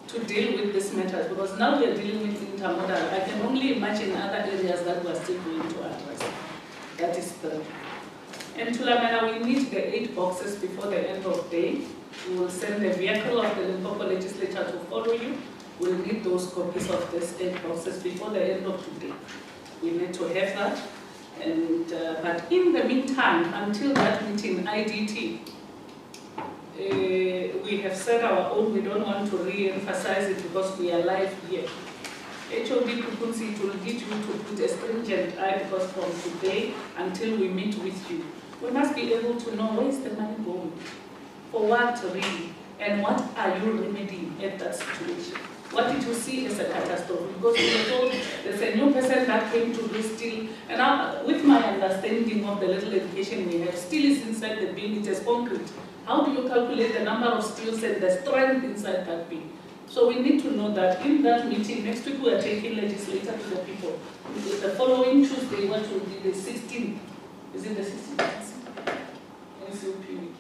to deal with this matter, because now we are dealing with Intermodal. I can only imagine other areas that we are still going to address. That is the. And Tulamena, we need the 8 boxes before the end of the day. We will send the vehicle of the Limpopo legislature to follow you. We'll need those copies of these 8 boxes before the end of today. We need to have that. And but in the meantime, until that meeting, IDT, we have said our own. We don't want to re-emphasize it because we are live here. HOD Kukunsi, it will need you to put a stringent eye, because from today until we meet with you, we must be able to know where is the money going, for what really, and what are you remedying at that situation. What did you see as a catastrophe? Because we were told there's a new person that came to do steel, and now, with my understanding of the little education we have, steel is inside the bin, it is concrete. How do you calculate the number of steels and the strength inside that bin? So we need to know that in that meeting, next week we are taking legislature to the people. The following Tuesday, what will be the 16th? Is it the 16th? NCOP week.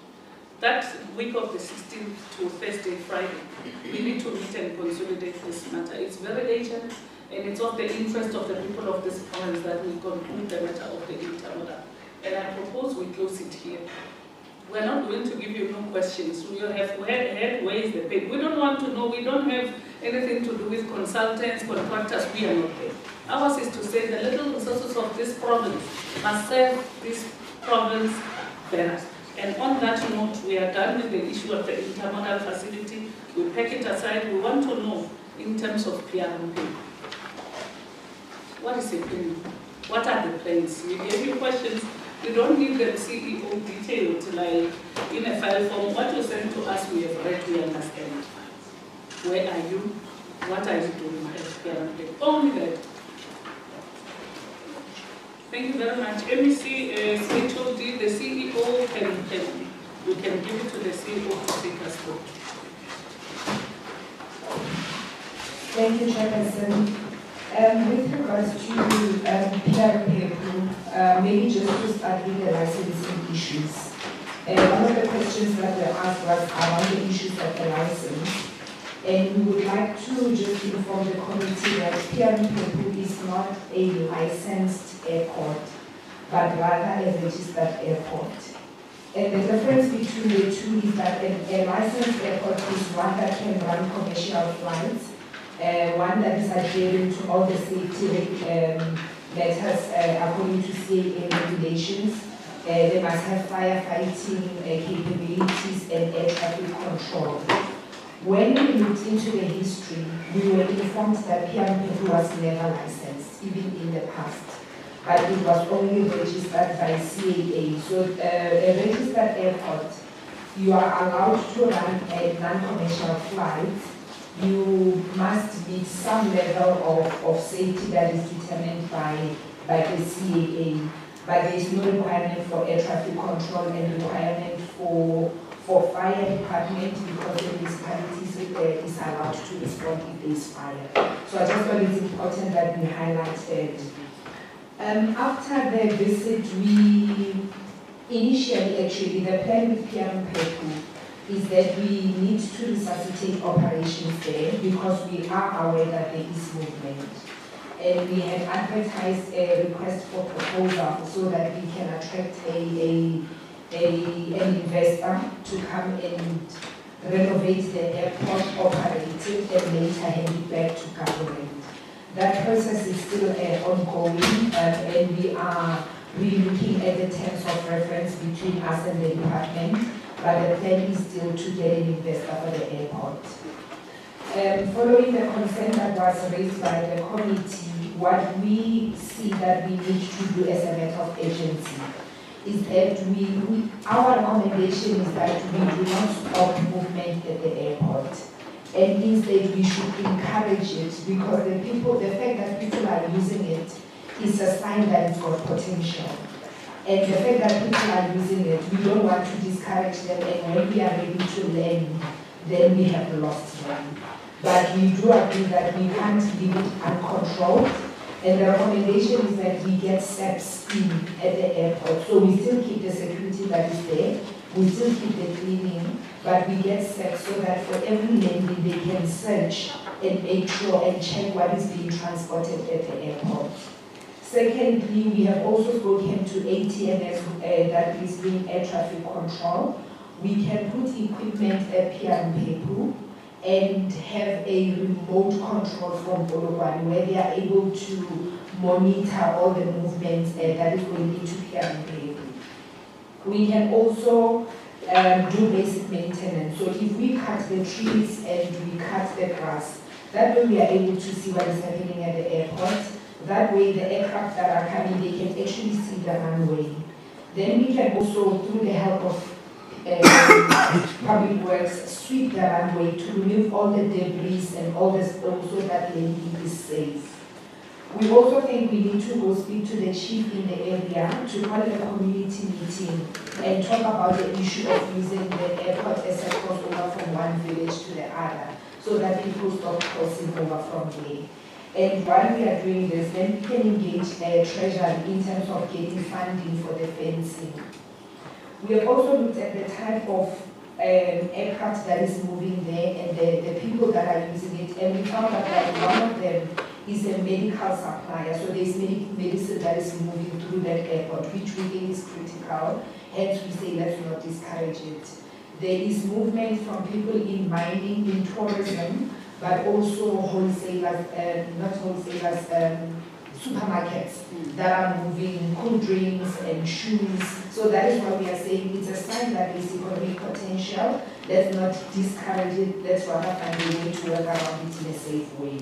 That week of the 16th to Thursday, Friday, we need to meet and consolidate this matter. It's very urgent, and it's of the interest of the people of this province that we conclude the matter of the Intermodal. And I propose we close it here. We're not going to give you no questions. We have had where is the pay. We don't want to know. We don't have anything to do with consultants, contractors. We are not there. Ours is to say the little resources of this province must serve this province better. And on that note, we are done with the issue of the Intermodal facility. We pack it aside. We want to know in terms of PRMP. What is happening? What are the plans? We gave you questions. You don't need the CEO detailed, like in a file form. What you send to us, we have read, we understand. Where are you? What are you doing as parent? Only that. Thank you very much. MEC, as I told you, the CEO we can give it to the CEO to take us through. Thank you, Chairperson. With regards to Mphephu, maybe just to start with the licensing issues. One of the questions that were asked was around the issues of the license. And we would like to just inform the committee that Mphephu is not a licensed airport, but rather a registered airport. And the difference between the two is that a licensed airport is one that can run commercial flights, one that is adhering to all the safety matters according to CAA regulations. They must have firefighting capabilities and air traffic control. When we looked into the history, we were informed that Mphephu was never licensed, even in the past. But it was only registered by CAA. So a registered airport, you are allowed to run a non-commercial flight. You must meet some level of safety that is determined by the CAA. But there is no requirement for air traffic control and requirement for fire department, because the municipalities is allowed to respond if there is fire. So I just thought it's important that we highlight that. After the visit, we initially, actually, the plan with Mphephu is that we need to resuscitate operations there because we are aware that there is movement. And we have advertised a request for proposal so that we can attract an investor to come and renovate the airport, operate it, and later hand it back to government. That process is still ongoing, and we are re-looking at the terms of reference between us and the department, but the plan is still to get an investor for the airport. Following the concern that was raised by the committee, what we see that we need to do as a matter of urgency is that our recommendation is that we do not stop movement at the airport. And instead we should encourage it, because the fact that people are using it is a sign that it's got potential. And the fact that people are using it, we don't want to discourage them, and when we are ready to learn, then we have lost them. But we do agree that we can't leave it uncontrolled, and the recommendation is that we get steps in at the airport. So we still keep the security that is there, we still keep the cleaning, but we get steps so that for every landing they can search and make sure and check what is being transported at the airport. Secondly, we have also spoken to ATMS that is doing air traffic control. We can put equipment at Mphephu and have a remote control from Polokwane where they are able to monitor all the movements that is going into Mphephu. We can also do basic maintenance. So if we cut the trees and we cut the grass, that way we are able to see what is happening at the airport. That way the aircraft that are coming, they can actually see the runway. Then we can also, through the help of public works, sweep the runway to remove all the debris and all the stones so that landing is safe. We also think we need to go speak to the chief in the area to call a community meeting and talk about the issue of using the airport as a crossover from one village to the other, so that people stop crossing over from there. And while we are doing this, then we can engage Treasury in terms of getting funding for the fencing. We have also looked at the type of aircraft that is moving there and the people that are using it, and we found out that one of them is a medical supplier, so there's medicine that is moving through that airport, which we think is critical, hence we say let's not discourage it. There is movement from people in mining, in tourism, but also wholesalers, not wholesalers, supermarkets that are moving cool drinks and shoes. So that is what we are saying. It's a sign that there is economic potential. Let's not discourage it. Let's rather find a way to work around it in a safe way.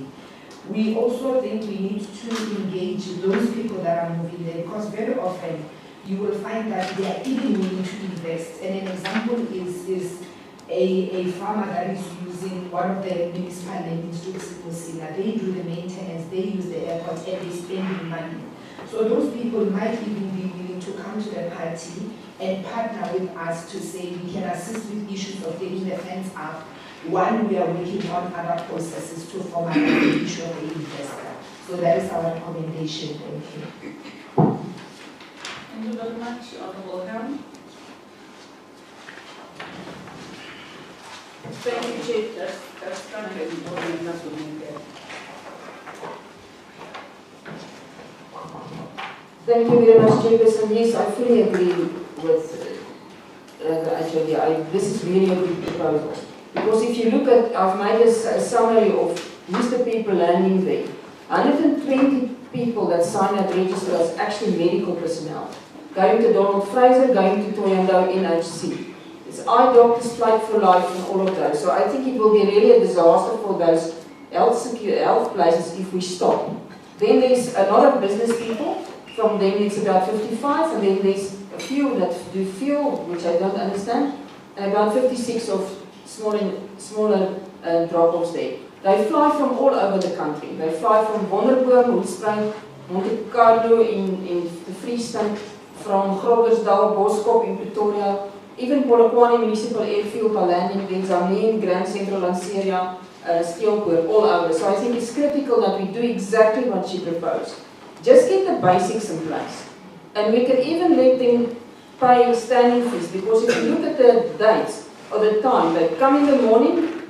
We also think we need to engage those people that are moving there, because very often you will find that they are even willing to invest. And an example is a farmer that is using one of the municipal landings to Sina. They do the maintenance, they use the airport, and they spend money. So those people might even be willing to come to the party and partner with us to say we can assist with issues of getting the fence up. One, we are working on other processes to formalize the issue of the investor. So that is our recommendation. Thank you. Thank you very much, Honorable Ham. Thank you, Chief. That's kind of important enough to make that. Thank you very much, Chairperson. Yes, I fully agree with actually, this is really a good proposal. Because if you look at, I've made a summary of list of people landing there. 120 people that sign up register as actually medical personnel. Going to Donald Fraser, going to Thohoyandou NHC. It's eye doctors, flight for life, and all of those. So I think it will be really a disaster for those health places if we stop. Then there's a lot of business people. From them it's about 55, and then there's a few that do fuel, which I don't understand, and about 56 of smaller drop-offs there. They fly from all over the country. They fly from Wonderboom, Hoedspruit, Monte Carlo in the Free State, from Groblersdal, Boskop in Pretoria, even Polokwane Municipal Airfield are landing there, Zameen, Grand Central, Lanseria, Steelpoort, all over. So I think it's critical that we do exactly what she proposed. Just get the basics in place. And we can even let them pay standing fees, because if you look at the dates or the time, they come in the morning,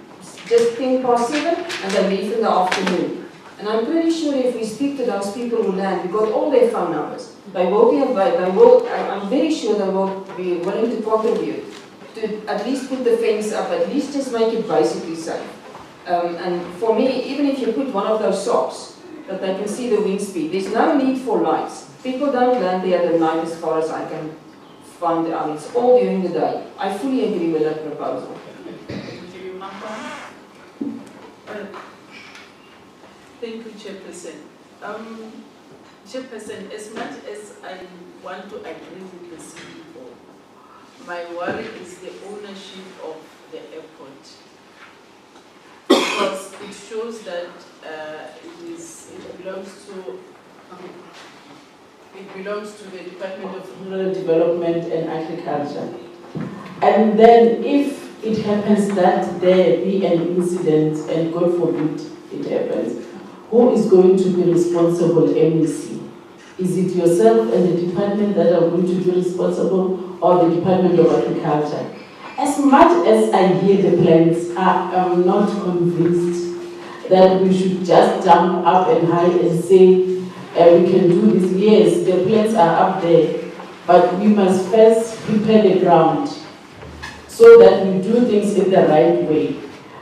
just 7:10, and they leave in the afternoon. And I'm pretty sure if we speak to those people who land, we got all their phone numbers. They will be available. I'm very sure they will be willing to contribute to at least put the fence up, at least just make it basically safe. And for me, even if you put one of those socks, that they can see the wind speed. There's no need for lights. People don't land there at night as far as I can find out. It's all during the day. I fully agree with that proposal. Thank you, Chairperson. Chairperson, as much as I want to agree with the CEO, my worry is the ownership of the airport. Because it shows that it belongs to the Department of Rural Development and Agriculture. And then if it happens that there be an incident, and God forbid it happens, who is going to be responsible, MEC? Is it yourself and the department that are going to be responsible, or the Department of Agriculture? As much as I hear the plans, I am not convinced that we should just jump up and high and say, we can do this. Yes, the plans are up there, but we must first prepare the ground so that we do things in the right way.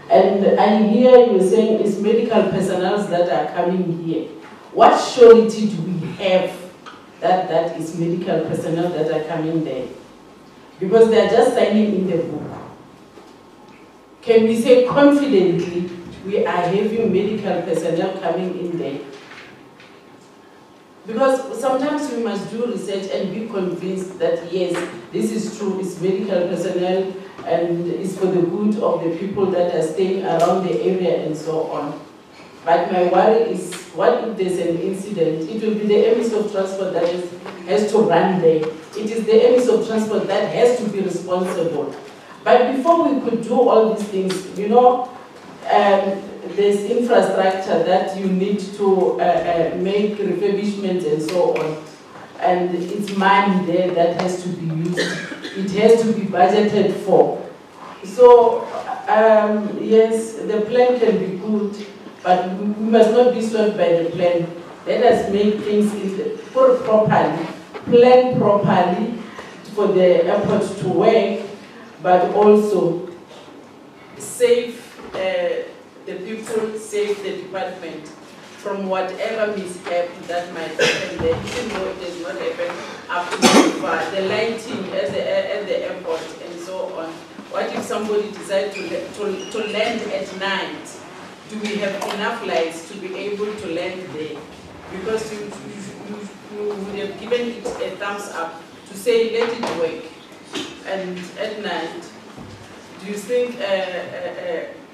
And I hear you saying it's medical personnel that are coming here. What surety do we have that that is medical personnel that are coming there? Because they are just signing in the book. Can we say confidently we are having medical personnel coming in there? Because sometimes we must do research and be convinced that yes, this is true, it's medical personnel and it's for the good of the people that are staying around the area and so on. But my worry is, what if there's an incident? It will be the MS of Transport that has to run there. It is the MS of Transport that has to be responsible. But before we could do all these things, you know, there's infrastructure that you need to make refurbishments and so on. And it's money there that has to be used. It has to be budgeted for. So, yes, the plan can be good, but we must not be swayed by the plan. Let us make things properly, plan properly for the airport to work, but also save the people, save the department from whatever mishap that might happen there, even though it does not happen up to far. The lighting at the airport and so on. What if somebody decides to land at night? Do we have enough lights to be able to land there? Because you would have given it a thumbs up to say let it work, and at night, do you think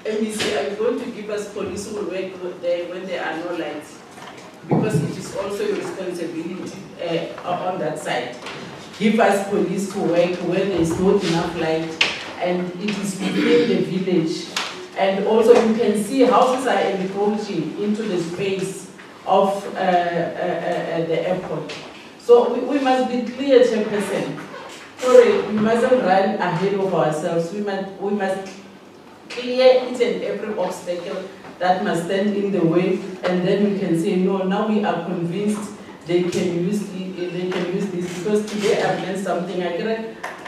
MEC, are you going to give us police who will work there when there are no lights? Because it is also your responsibility on that side. Give us police to work when there is not enough light and it is within the village. And also you can see houses are encroaching into the space of the airport. So we must be clear, Chairperson. Sorry, we mustn't run ahead of ourselves. We must clear each and every obstacle that must stand in the way, and then we can say, no, now we are convinced they can use this, because today I've learned something.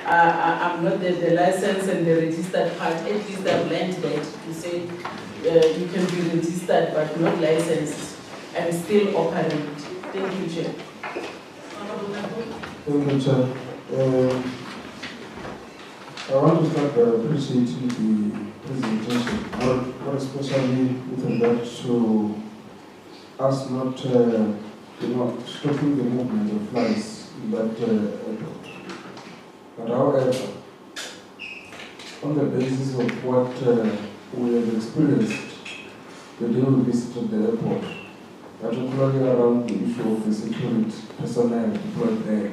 I'm not the license and the registered part, at least I've learned that to say you can be registered but not licensed and still operate. Thank you, Chair. Thank you, Chair. I want to start by appreciating the presentation, more especially with regard to us not, stopping the movement of flies in that airport. But however, on the basis of what we have experienced the day we visited the airport, particularly around the issue of the security personnel deployed there,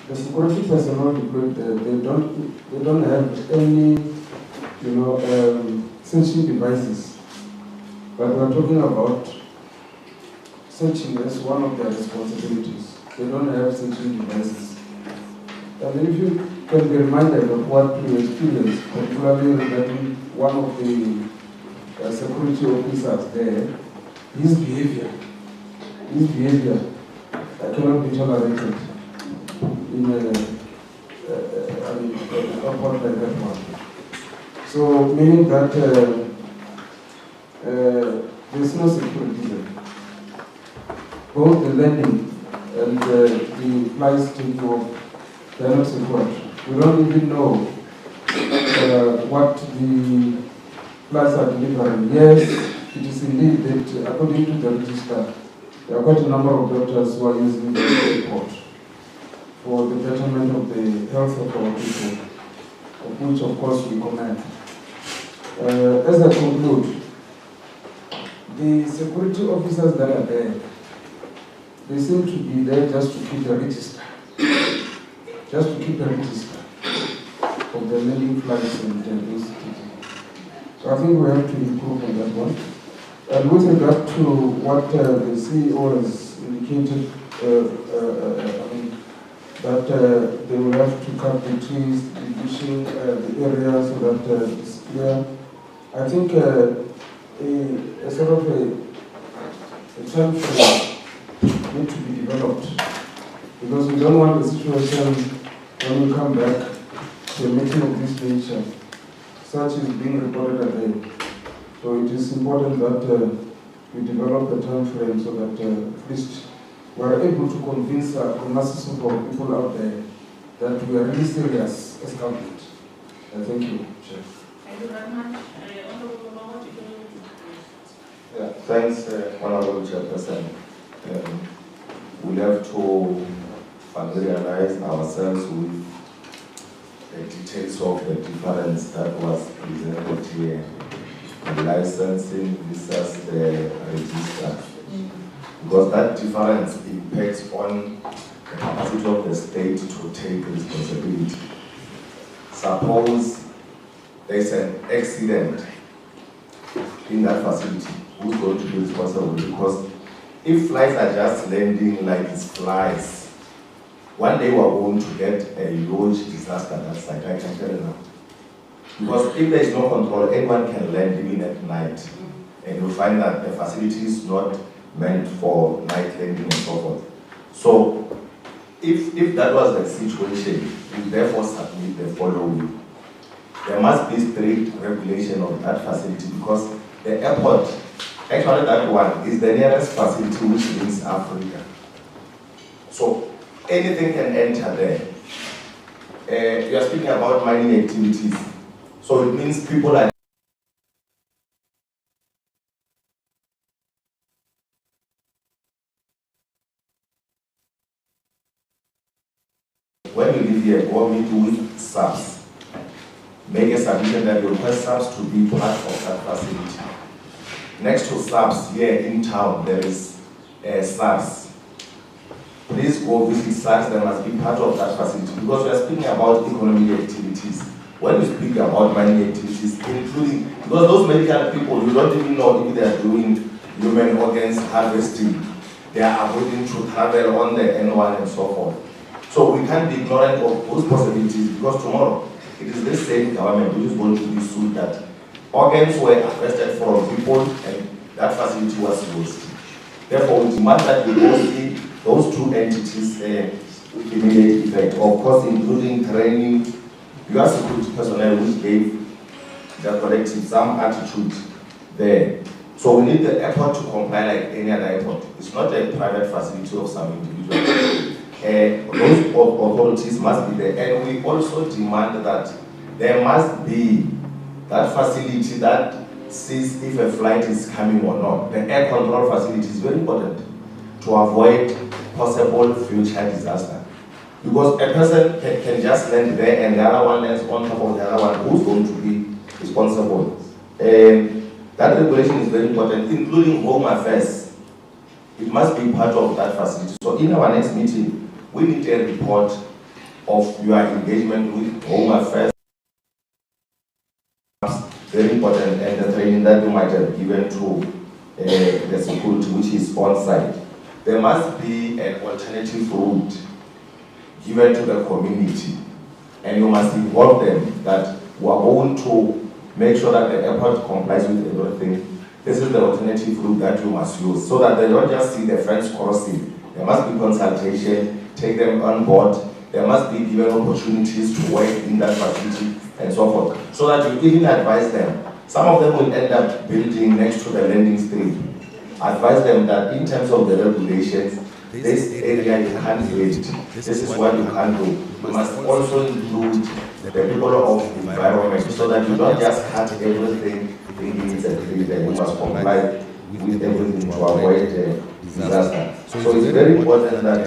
the security personnel deployed there, they don't have any, searching devices. But we're talking about searching as one of their responsibilities. They don't have searching devices. And if you can be reminded of what we experienced, particularly regarding one of the security officers there, his behavior cannot be tolerated in an airport like that one. So, meaning that there's no security there. Both the landing and the flights taking off, they're not secured. We don't even know what the flights are delivering. Yes, it is indeed that according to the register, there are quite a number of doctors who are using the airport for the betterment of the health of our people, of which of course we commend. As I conclude, the security officers that are there, they seem to be there just to keep the register. Just to keep the register of the landing flights and those things. So I think we have to improve on that one. And with regard to what the CEO has indicated, that they will have to cut the trees, reducing the area so that it's clear. I think a sort of a time frame need to be developed, because we don't want a situation when we come back to a meeting of this nature, such is being reported again. So it is important that we develop a time frame so that at least we are able to convince the masses of our people out there that we are really serious as government. Thank you, Chair. Thank you very much. Yeah, thanks, Honorable Chairperson. We have to familiarize ourselves with the details of the difference that was presented here. The licensing versus the register. Because that difference impacts on the capacity of the state to take responsibility. Suppose there's an accident in that facility, who's going to be responsible? Because if flights are just landing like it's flies, one day we're going to get a huge disaster at that site, I can tell you now. Because if there is no control, anyone can land even at night. And you'll find that the facility is not meant for night landing and so forth. So, if that was the situation, we therefore submit the following. There must be strict regulation of that facility, because the airport, actually that one, is the nearest facility which links Africa. So, anything can enter there. You are speaking about mining activities. So it means people are when you leave here, go meet with SARS. Make a submission that you request SARS to be part of that facility. Next to SARS, here in town, there is SARS. Please go visit SARS, they must be part of that facility, because we are speaking about economic activities. When you speak about mining activities, including, because those medical people, you don't even know if they are doing human organs harvesting, they are avoiding to travel on the N1 and so forth. So we can't be ignorant of those possibilities, because tomorrow it is this same government which is going to be sued that organs were harvested from people and that facility was used. Therefore, we demand that we go see those two entities with immediate effect, of course, including training your security personnel which gave the collective some attitude there. So we need the airport to comply like any other airport. It's not a private facility of some individual. Those authorities must be there, and we also demand that there must be that facility that sees if a flight is coming or not. The air control facility is very important to avoid possible future disaster. Because a person can just land there and the other one lands on top of the other one. Who's going to be responsible? That regulation is very important, including home affairs. It must be part of that facility. So in our next meeting, we need a report of your engagement with home affairs. Very important, and the training that you might have given to the security, which is on site. There must be an alternative route given to the community, and you must involve them that we are going to make sure that the airport complies with everything. This is the alternative route that you must use, so that they don't just see the fence crossing. There must be consultation, take them on board. There must be given opportunities to work in that facility and so forth, so that you even advise them. Some of them will end up building next to the landing strip. Advise them that in terms of the regulations, this area you can't build, this is what you can't do. You must also include the people of the environment, so that you don't just cut everything thinking it's a tree, then you must comply with everything to avoid disaster. So it's very important that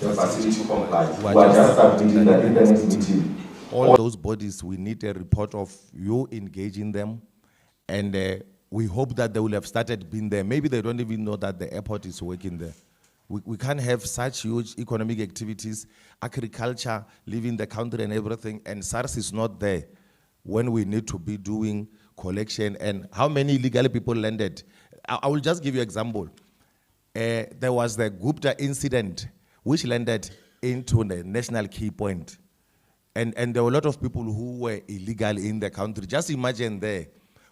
the facility complies. We are just submitting that in the next meeting. All those bodies, we need a report of you engaging them, and we hope that they will have started being there. Maybe they don't even know that the airport is working there. We can't have such huge economic activities, agriculture, leaving the country and everything, and SARS is not there when we need to be doing collection. And how many illegal people landed? I will just give you an example. There was the Gupta incident, which landed into the national key point. And there were a lot of people who were illegal in the country. Just imagine there,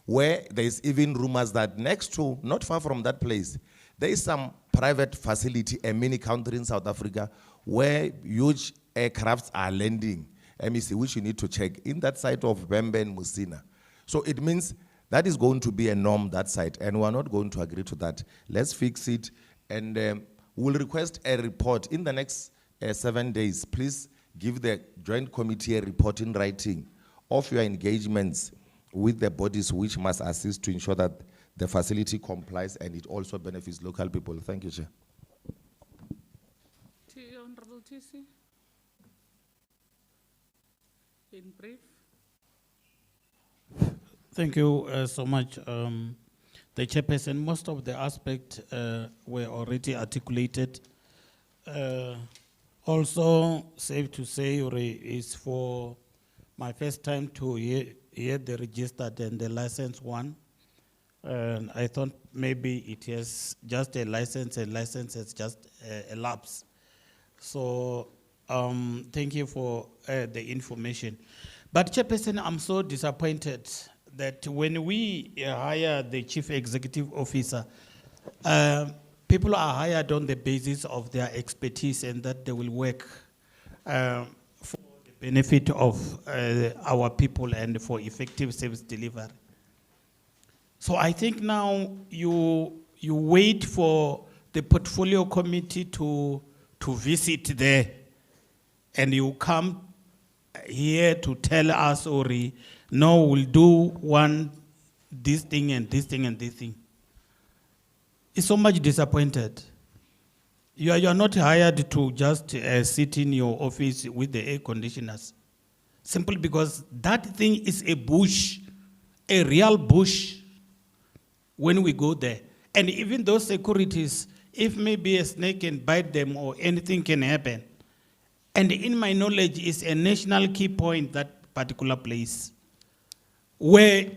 where there's even rumors that next to, not far from that place, there is some private facility, a mini country in South Africa, where huge aircrafts are landing, MEC, which you need to check, in that site of Bembe and Musina. So it means that is going to be a norm, that site, and we're not going to agree to that. Let's fix it, and we'll request a report in the next 7 days. Please give the Joint Committee a report in writing of your engagements with the bodies which must assist to ensure that the facility complies and it also benefits local people. Thank you, Chair. Honorable TC. In brief. Thank you so much. The Chairperson, most of the aspects were already articulated. Also, safe to say, is for my first time to hear the registered and the licensed one. And I thought maybe it is just a license, and license is just a lapse. So thank you for the information. But Chairperson, I'm so disappointed that when we hire the Chief Executive Officer, people are hired on the basis of their expertise and that they will work for the benefit of our people and for effective service delivery. So I think now you wait for the portfolio committee to visit there, and you come here to tell us, Ori, no, we'll do this thing and this thing and this thing. It's so much disappointed. You are not hired to just sit in your office with the air conditioners. Simply because that thing is a bush, a real bush, when we go there. And even those securities, if maybe a snake can bite them or anything can happen. And in my knowledge, is a national key point, that particular place, where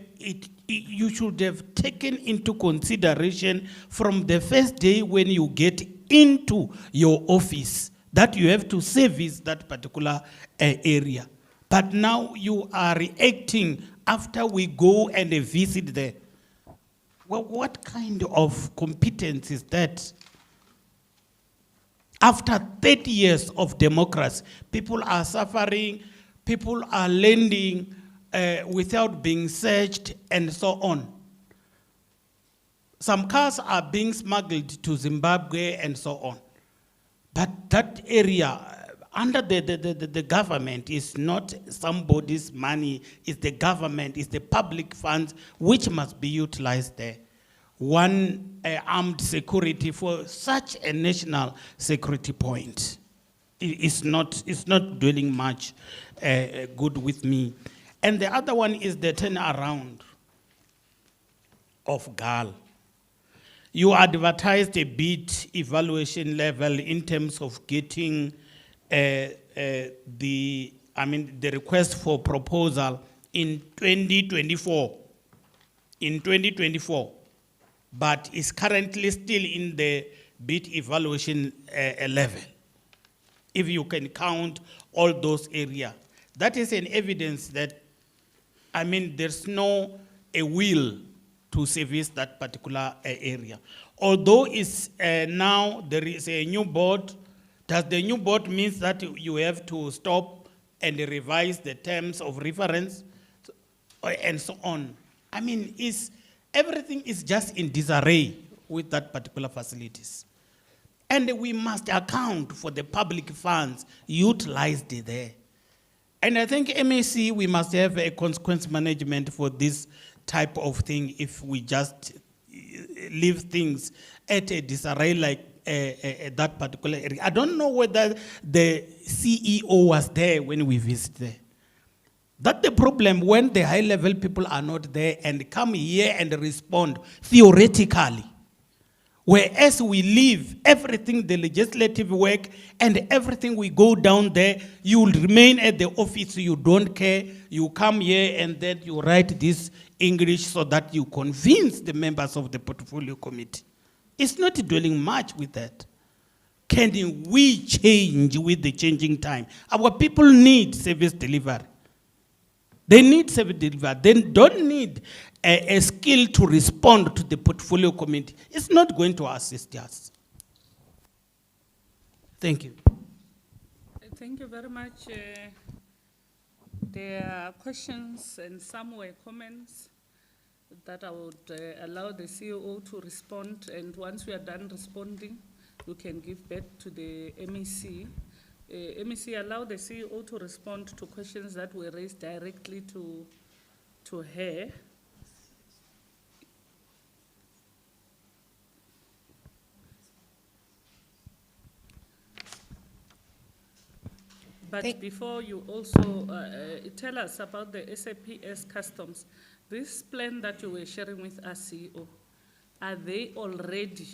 you should have taken into consideration from the first day when you get into your office that you have to service that particular area. But now you are reacting after we go and visit there. Well, what kind of competence is that? After 30 years of democracy, people are suffering, people are lending without being searched, and so on. Some cars are being smuggled to Zimbabwe and so on. But that area, under the government, is not somebody's money, it's the government, it's the public funds which must be utilized there. One armed security for such a national security point is not doing much good with me. And the other one is the turnaround of GAL. You advertised a bid evaluation level in terms of getting the request for proposal in 2024. In 2024. But is currently still in the bid evaluation level. If you can count all those areas. That is an evidence that, there's no a will to service that particular area. Although it's now there is a new board, does the new board means that you have to stop and revise the terms of reference and so on? Everything is just in disarray with that particular facilities. And we must account for the public funds utilized there. And I think MAC, we must have a consequence management for this type of thing if we just leave things at a disarray like that particular area. I don't know whether the CEO was there when we visited there. That's the problem when the high-level people are not there and come here and respond theoretically. Whereas we leave everything, the legislative work and everything, we go down there, you will remain at the office, you don't care, you come here and then you write this English so that you convince the members of the portfolio committee. It's not dwelling much with that. Can we change with the changing time? Our people need service delivery. They need service delivery. They don't need a skill to respond to the portfolio committee. It's not going to assist us. Thank you. Thank you very much. There are questions and some were comments that I would allow the CEO to respond, and once we are done responding, you can give back to the MEC. MEC, allow the CEO to respond to questions that were raised directly to her. But before you also tell us about the SAPS customs, this plan that you were sharing with us, CEO, are they already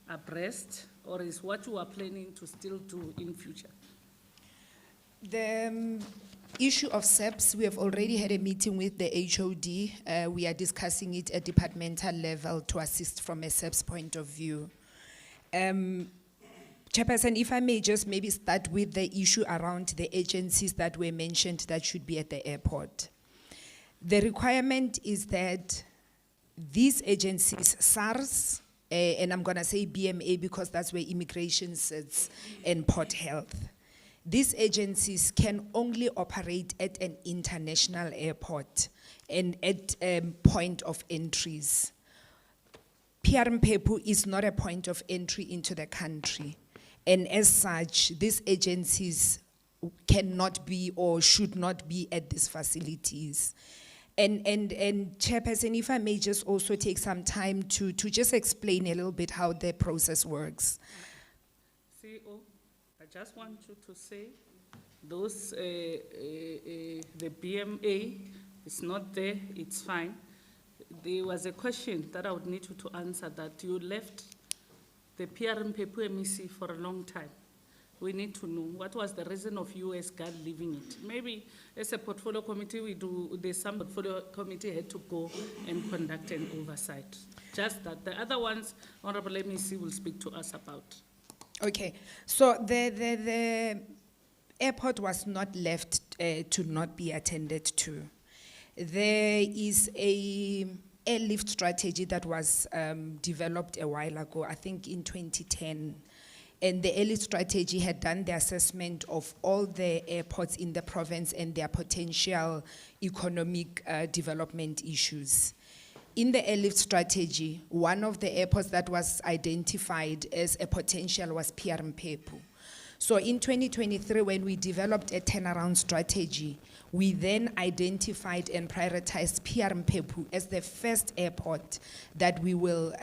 abreast, or is what you are planning to still do in future? The issue of SEPs, we have already had a meeting with the HOD. We are discussing it at departmental level to assist from a SEPs point of view. Chairperson, if I may just maybe start with the issue around the agencies that were mentioned that should be at the airport. The requirement is that these agencies, SARS, and I'm going to say BMA because that's where immigration sits, and Port Health. These agencies can only operate at an international airport and at point of entries. Mphephu is not a point of entry into the country. And as such, these agencies cannot be or should not be at these facilities. And Chairperson, if I may just also take some time to just explain a little bit how the process works. CEO, I just want you to say those, the BMA is not there, it's fine. There was a question that I would need you to answer, that you left the Mphephu MEC for a long time. We need to know what was the reason of you as God leaving it. Maybe as a portfolio committee, there's some portfolio committee had to go and conduct an oversight. Just that. The other ones, Honorable MEC will speak to us about. Okay, so the airport was not left to not be attended to. There is a airlift strategy that was developed a while ago, I think in 2010. And the airlift strategy had done the assessment of all the airports in the province and their potential economic development issues. In the airlift strategy, one of the airports that was identified as a potential was Mphephu. So in 2023, when we developed a turnaround strategy, we then identified and prioritized Mphephu as the first airport that we will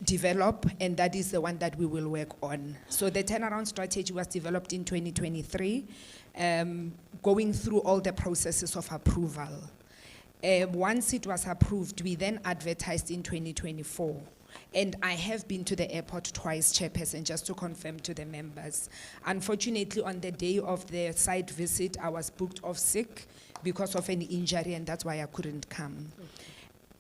develop, and that is the one that we will work on. So the turnaround strategy was developed in 2023, going through all the processes of approval. Once it was approved, we then advertised in 2024. And I have been to the airport twice, Chairperson, just to confirm to the members. Unfortunately, on the day of the site visit, I was booked off sick because of an injury, and that's why I couldn't come. Okay.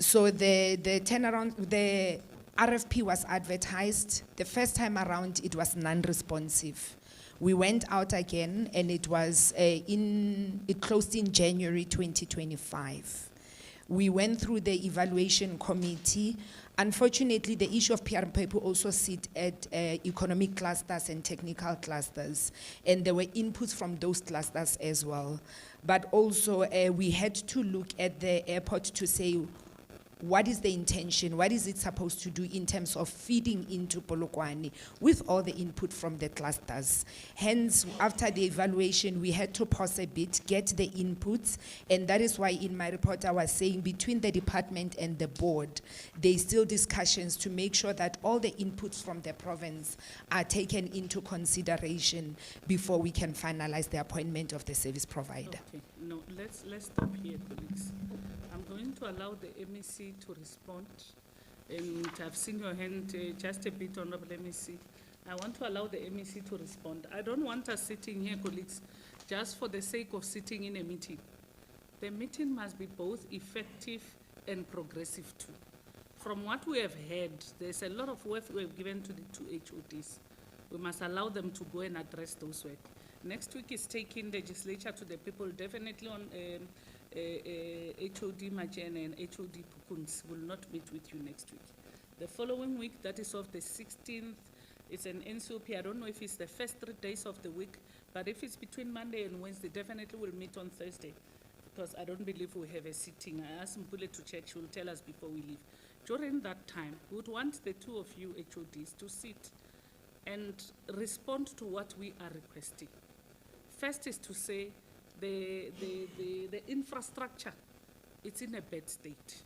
So the turnaround, the RFP was advertised. The first time around, it was non-responsive. We went out again, and it was it closed in January 2025. We went through the evaluation committee. Unfortunately, the issue of Mphephu also sit at economic clusters and technical clusters, and there were inputs from those clusters as well. But also, we had to look at the airport to say, what is the intention? What is it supposed to do in terms of feeding into Polokwane with all the input from the clusters? Hence, after the evaluation, we had to pause a bit, get the inputs, and that is why in my report I was saying between the department and the board, there's still discussions to make sure that all the inputs from the province are taken into consideration before we can finalize the appointment of the service provider. Okay, no, let's stop here, colleagues. I'm going to allow the MEC to respond. And I've seen your hand just a bit, Honorable MEC. I want to allow the MEC to respond. I don't want us sitting here, colleagues, just for the sake of sitting in a meeting. The meeting must be both effective and progressive too. From what we have heard, there's a lot of work we have given to the two HODs. We must allow them to go and address those work. Next week is taking legislature to the people, definitely on HOD Majene and HOD Pukuns will not meet with you next week. The following week, that is of the 16th, it's an NCOP. I don't know if it's the first 3 days of the week, but if it's between Monday and Wednesday, definitely we'll meet on Thursday, because I don't believe we have a sitting. I asked Mpule to check, she will tell us before we leave. During that time, we would want the two of you HODs to sit and respond to what we are requesting. First is to say, the infrastructure, it's in a bad state.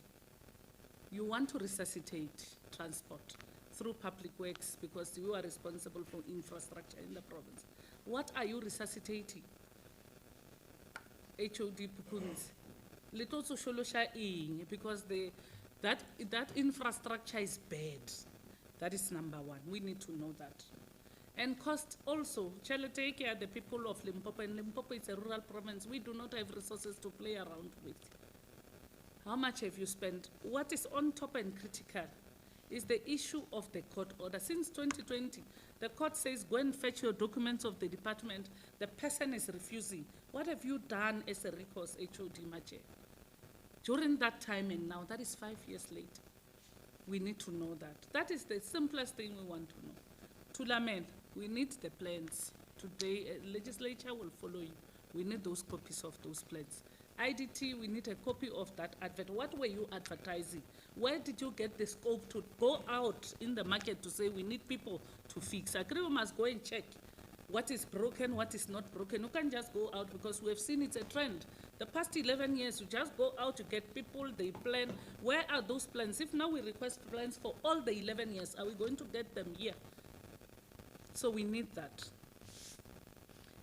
You want to resuscitate transport through public works because you are responsible for infrastructure in the province. What are you resuscitating? HOD Pukuns. Little social because that infrastructure is bad. That is number one. We need to know that. And cost also, shall take care of the people of Limpopo, and Limpopo is a rural province. We do not have resources to play around with. How much have you spent? What is on top and critical is the issue of the court order. Since 2020, the court says, go and fetch your documents of the department. The person is refusing. What have you done as a recourse, HOD Maje? During that time and now, that is 5 years later. We need to know that. That is the simplest thing we want to know. Tulamen, we need the plans. Today, legislature will follow you. We need those copies of those plans. IDT, we need a copy of that advert. What were you advertising? Where did you get the scope to go out in the market to say we need people to fix? I agree we must go and check what is broken, what is not broken. You can't just go out because we have seen it's a trend. The past 11 years, you just go out to get people, they plan. Where are those plans? If now we request plans for all the 11 years, are we going to get them here? So we need that.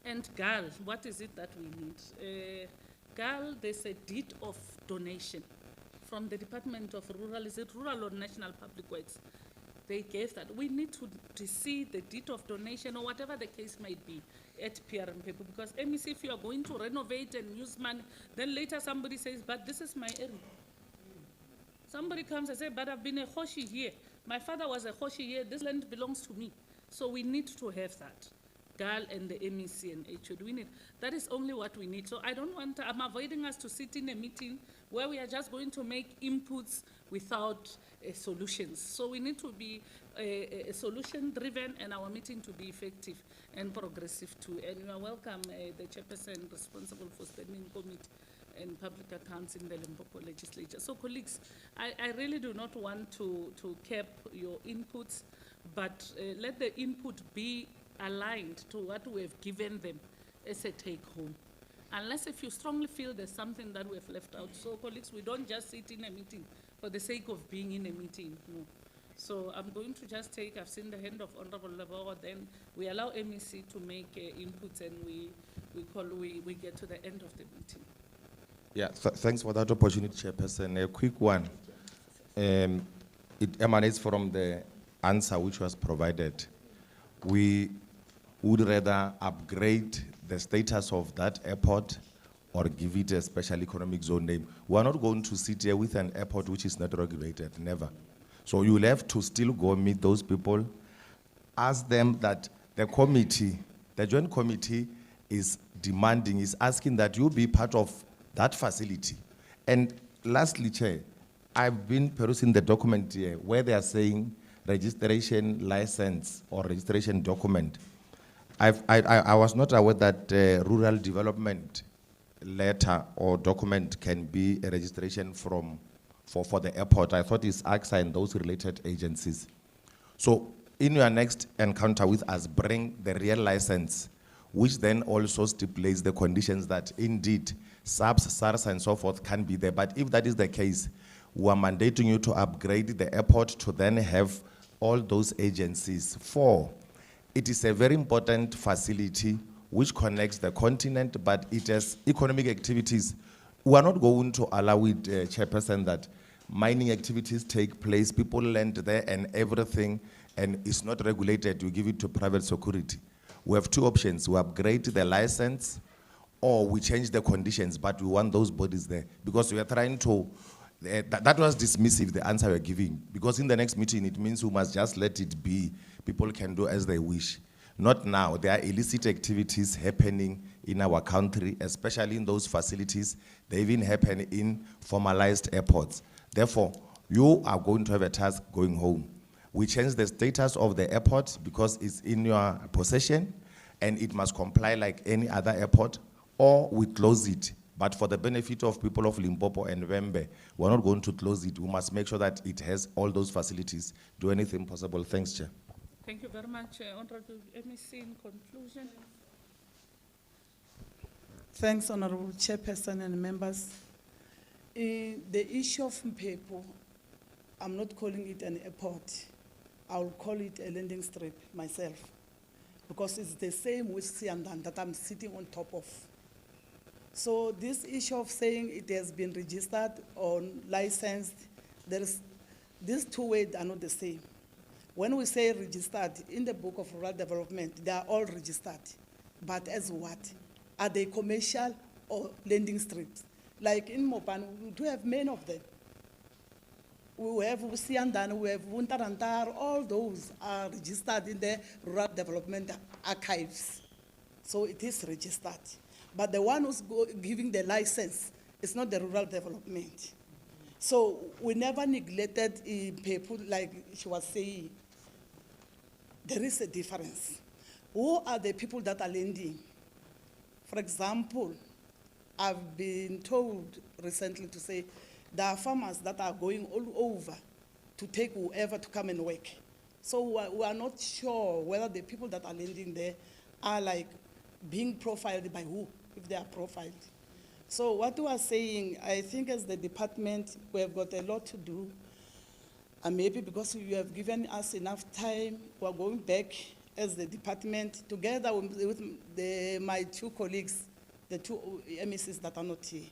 And GAL, what is it that we need? GAL, there's a deed of donation from the Department of Rural, is it Rural or National Public Works? They gave that. We need to see the deed of donation or whatever the case might be at Mphephu, because MEC, if you are going to renovate and use money, then later somebody says, but this is my area. Somebody comes and says, but I've been a Hoshi here. My father was a Hoshi here. This land belongs to me. So we need to have that. GAL and the MEC and HOD, we need. That is only what we need. So I don't want, I'm avoiding us to sit in a meeting where we are just going to make inputs without solutions. So we need to be solution-driven and our meeting to be effective and progressive too. And you are welcome, the chairperson responsible for standing committee and public accounts in the Limpopo legislature. So colleagues, I really do not want to cap your inputs, but let the input be aligned to what we have given them as a take-home. Unless if you strongly feel there's something that we have left out. So colleagues, we don't just sit in a meeting for the sake of being in a meeting, no. So I'm going to just take, I've seen the hand of Honorable Lebogo, then we allow MEC to make inputs and we get to the end of the meeting. Yeah, thanks for that opportunity, Chairperson. A quick one. It emanates from the answer which was provided. We would rather upgrade the status of that airport or give it a special economic zone name. We are not going to sit here with an airport which is not regulated, never. So you will have to still go meet those people, ask them that the committee, the joint committee is demanding, is asking that you be part of that facility. And lastly, Chair, I've been perusing the document here where they are saying registration license or registration document. I was not aware that rural development letter or document can be a registration for the airport. I thought it's AXA and those related agencies. So in your next encounter with us, bring the real license, which then also stipulates the conditions that indeed SAPS, SARS and so forth can be there. But if that is the case, we are mandating you to upgrade the airport to then have all those agencies. 4, it is a very important facility which connects the continent, but it has economic activities. We are not going to allow it, Chairperson, that mining activities take place, people land there and everything, and it's not regulated, you give it to private security. We have 2 options. We upgrade the license or we change the conditions, but we want those bodies there. Because we are trying to, that was dismissive, the answer we're giving. Because in the next meeting, it means we must just let it be. People can do as they wish. Not now. There are illicit activities happening in our country, especially in those facilities. They even happen in formalized airports. Therefore, you are going to have a task going home. We change the status of the airport because it's in your possession and it must comply like any other airport, or we close it. But for the benefit of people of Limpopo and Wembe, we're not going to close it. We must make sure that it has all those facilities. Do anything possible. Thanks, Chair. Thank you very much, Honorable MEC. In conclusion. Thanks, Honorable Chairperson and members. The issue of Mphephu, I'm not calling it an airport. I'll call it a landing strip myself, because it's the same with Siandan that I'm sitting on top of. So this issue of saying it has been registered or licensed, these 2 words are not the same. When we say registered, in the Book of Rural Development, they are all registered. But as what? Are they commercial or landing strips? Like in Mopan, we do have many of them. We have Siandan, we have Wuntarantar, all those are registered in the Rural Development Archives. So it is registered. But the one who's giving the license is not the Rural Development. So we never neglected people, like she was saying. There is a difference. Who are the people that are lending? For example, I've been told recently to say there are farmers that are going all over to take whoever to come and work. So we are not sure whether the people that are lending there are like being profiled by who, if they are profiled. So what we are saying, I think as the department, we have got a lot to do. And maybe because you have given us enough time, we are going back as the department, together with my two colleagues, the two MECs that are not here,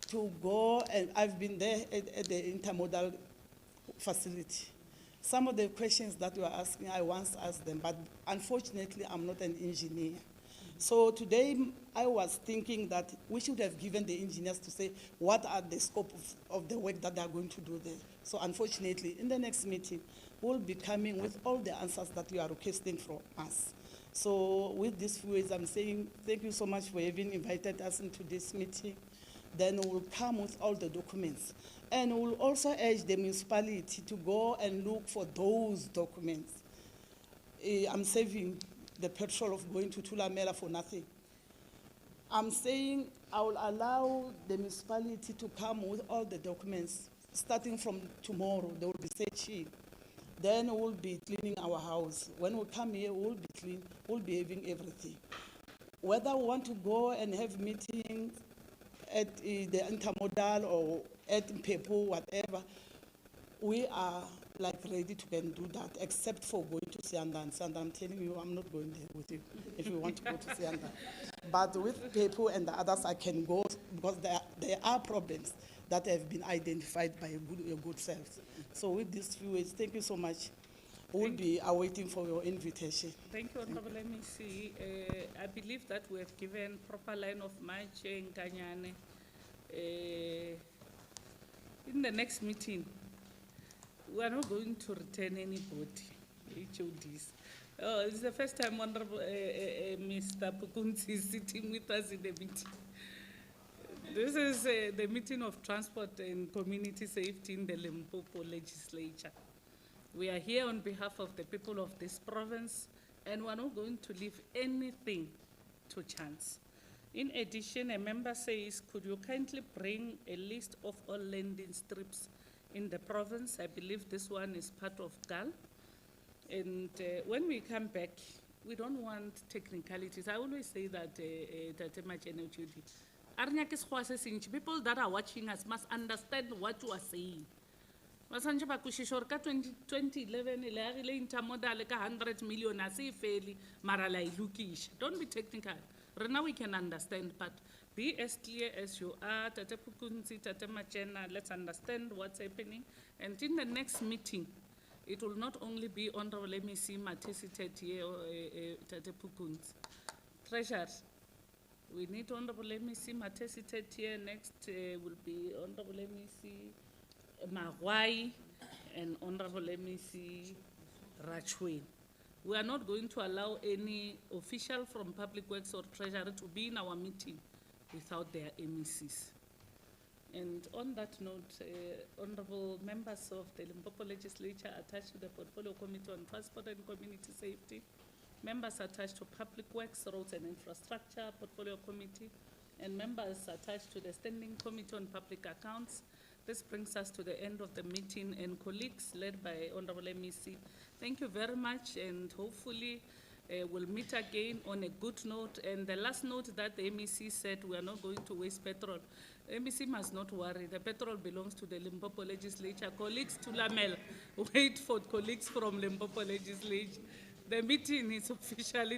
to go, and I've been there at the Intermodal facility. Some of the questions that you are asking, I once asked them, but unfortunately, I'm not an engineer. So today, I was thinking that we should have given the engineers to say what are the scope of the work that they are going to do there. So unfortunately, in the next meeting, we'll be coming with all the answers that you are requesting from us. So with these few words, I'm saying thank you so much for having invited us into this meeting. Then we'll come with all the documents. And we'll also urge the municipality to go and look for those documents. I'm saving the petrol of going to Thulamela for nothing. I'm saying I will allow the municipality to come with all the documents. Starting from tomorrow, they will be searching. Then we'll be cleaning our house. When we come here, we'll be clean, we'll be having everything. Whether we want to go and have meetings at the Intermodal or at Mphephu, whatever, we are like ready to can do that, except for going to Sianda. And I'm telling you, I'm not going there with you if you want to go to Sianda. But with Mphephu and the others, I can go because there are problems that have been identified by your good selves. So with these few words, thank you so much. We'll be awaiting for your invitation. Thank you, Honorable MEC. I believe that we have given proper line of march in Kanyane. In the next meeting, we are not going to return anybody, HODs. It's the first time Honorable Mr. Pukunzi is sitting with us in the meeting. This is the meeting of transport and community safety in the Limpopo legislature. We are here on behalf of the people of this province, and we are not going to leave anything to chance. In addition, a member says, could you kindly bring a list of all landing strips in the province? I believe this one is part of GAL. And when we come back, we don't want technicalities. I always say that, people that are watching us must understand what you are saying. 2011, Intermodal 100 million, don't be technical. Right now we can understand, but be as clear as you are, Tate Pukunzi, Tate Machena, let's understand what's happening. And in the next meeting, it will not only be Honorable MEC Matesitet here or Tate Pukunzi. Treasurer, we need Honorable MEC Matesitet here. Next will be Honorable MEC Magwai and Honorable MEC Rachwe. We are not going to allow any official from Public Works or Treasury to be in our meeting without their MECs. And on that note, honorable members of the Limpopo Legislature attached to the Portfolio Committee on Transport and Community Safety, members attached to Public Works, Roads and Infrastructure Portfolio Committee, and members attached to the Standing Committee on Public Accounts. This brings us to the end of the meeting, and colleagues led by Honorable MEC, thank you very much, and hopefully we'll meet again on a good note. And the last note that the MEC said, we are not going to waste petrol. MEC must not worry, the petrol belongs to the Limpopo Legislature. Colleagues to Lamel, wait for colleagues from Limpopo Legislature. The meeting is officially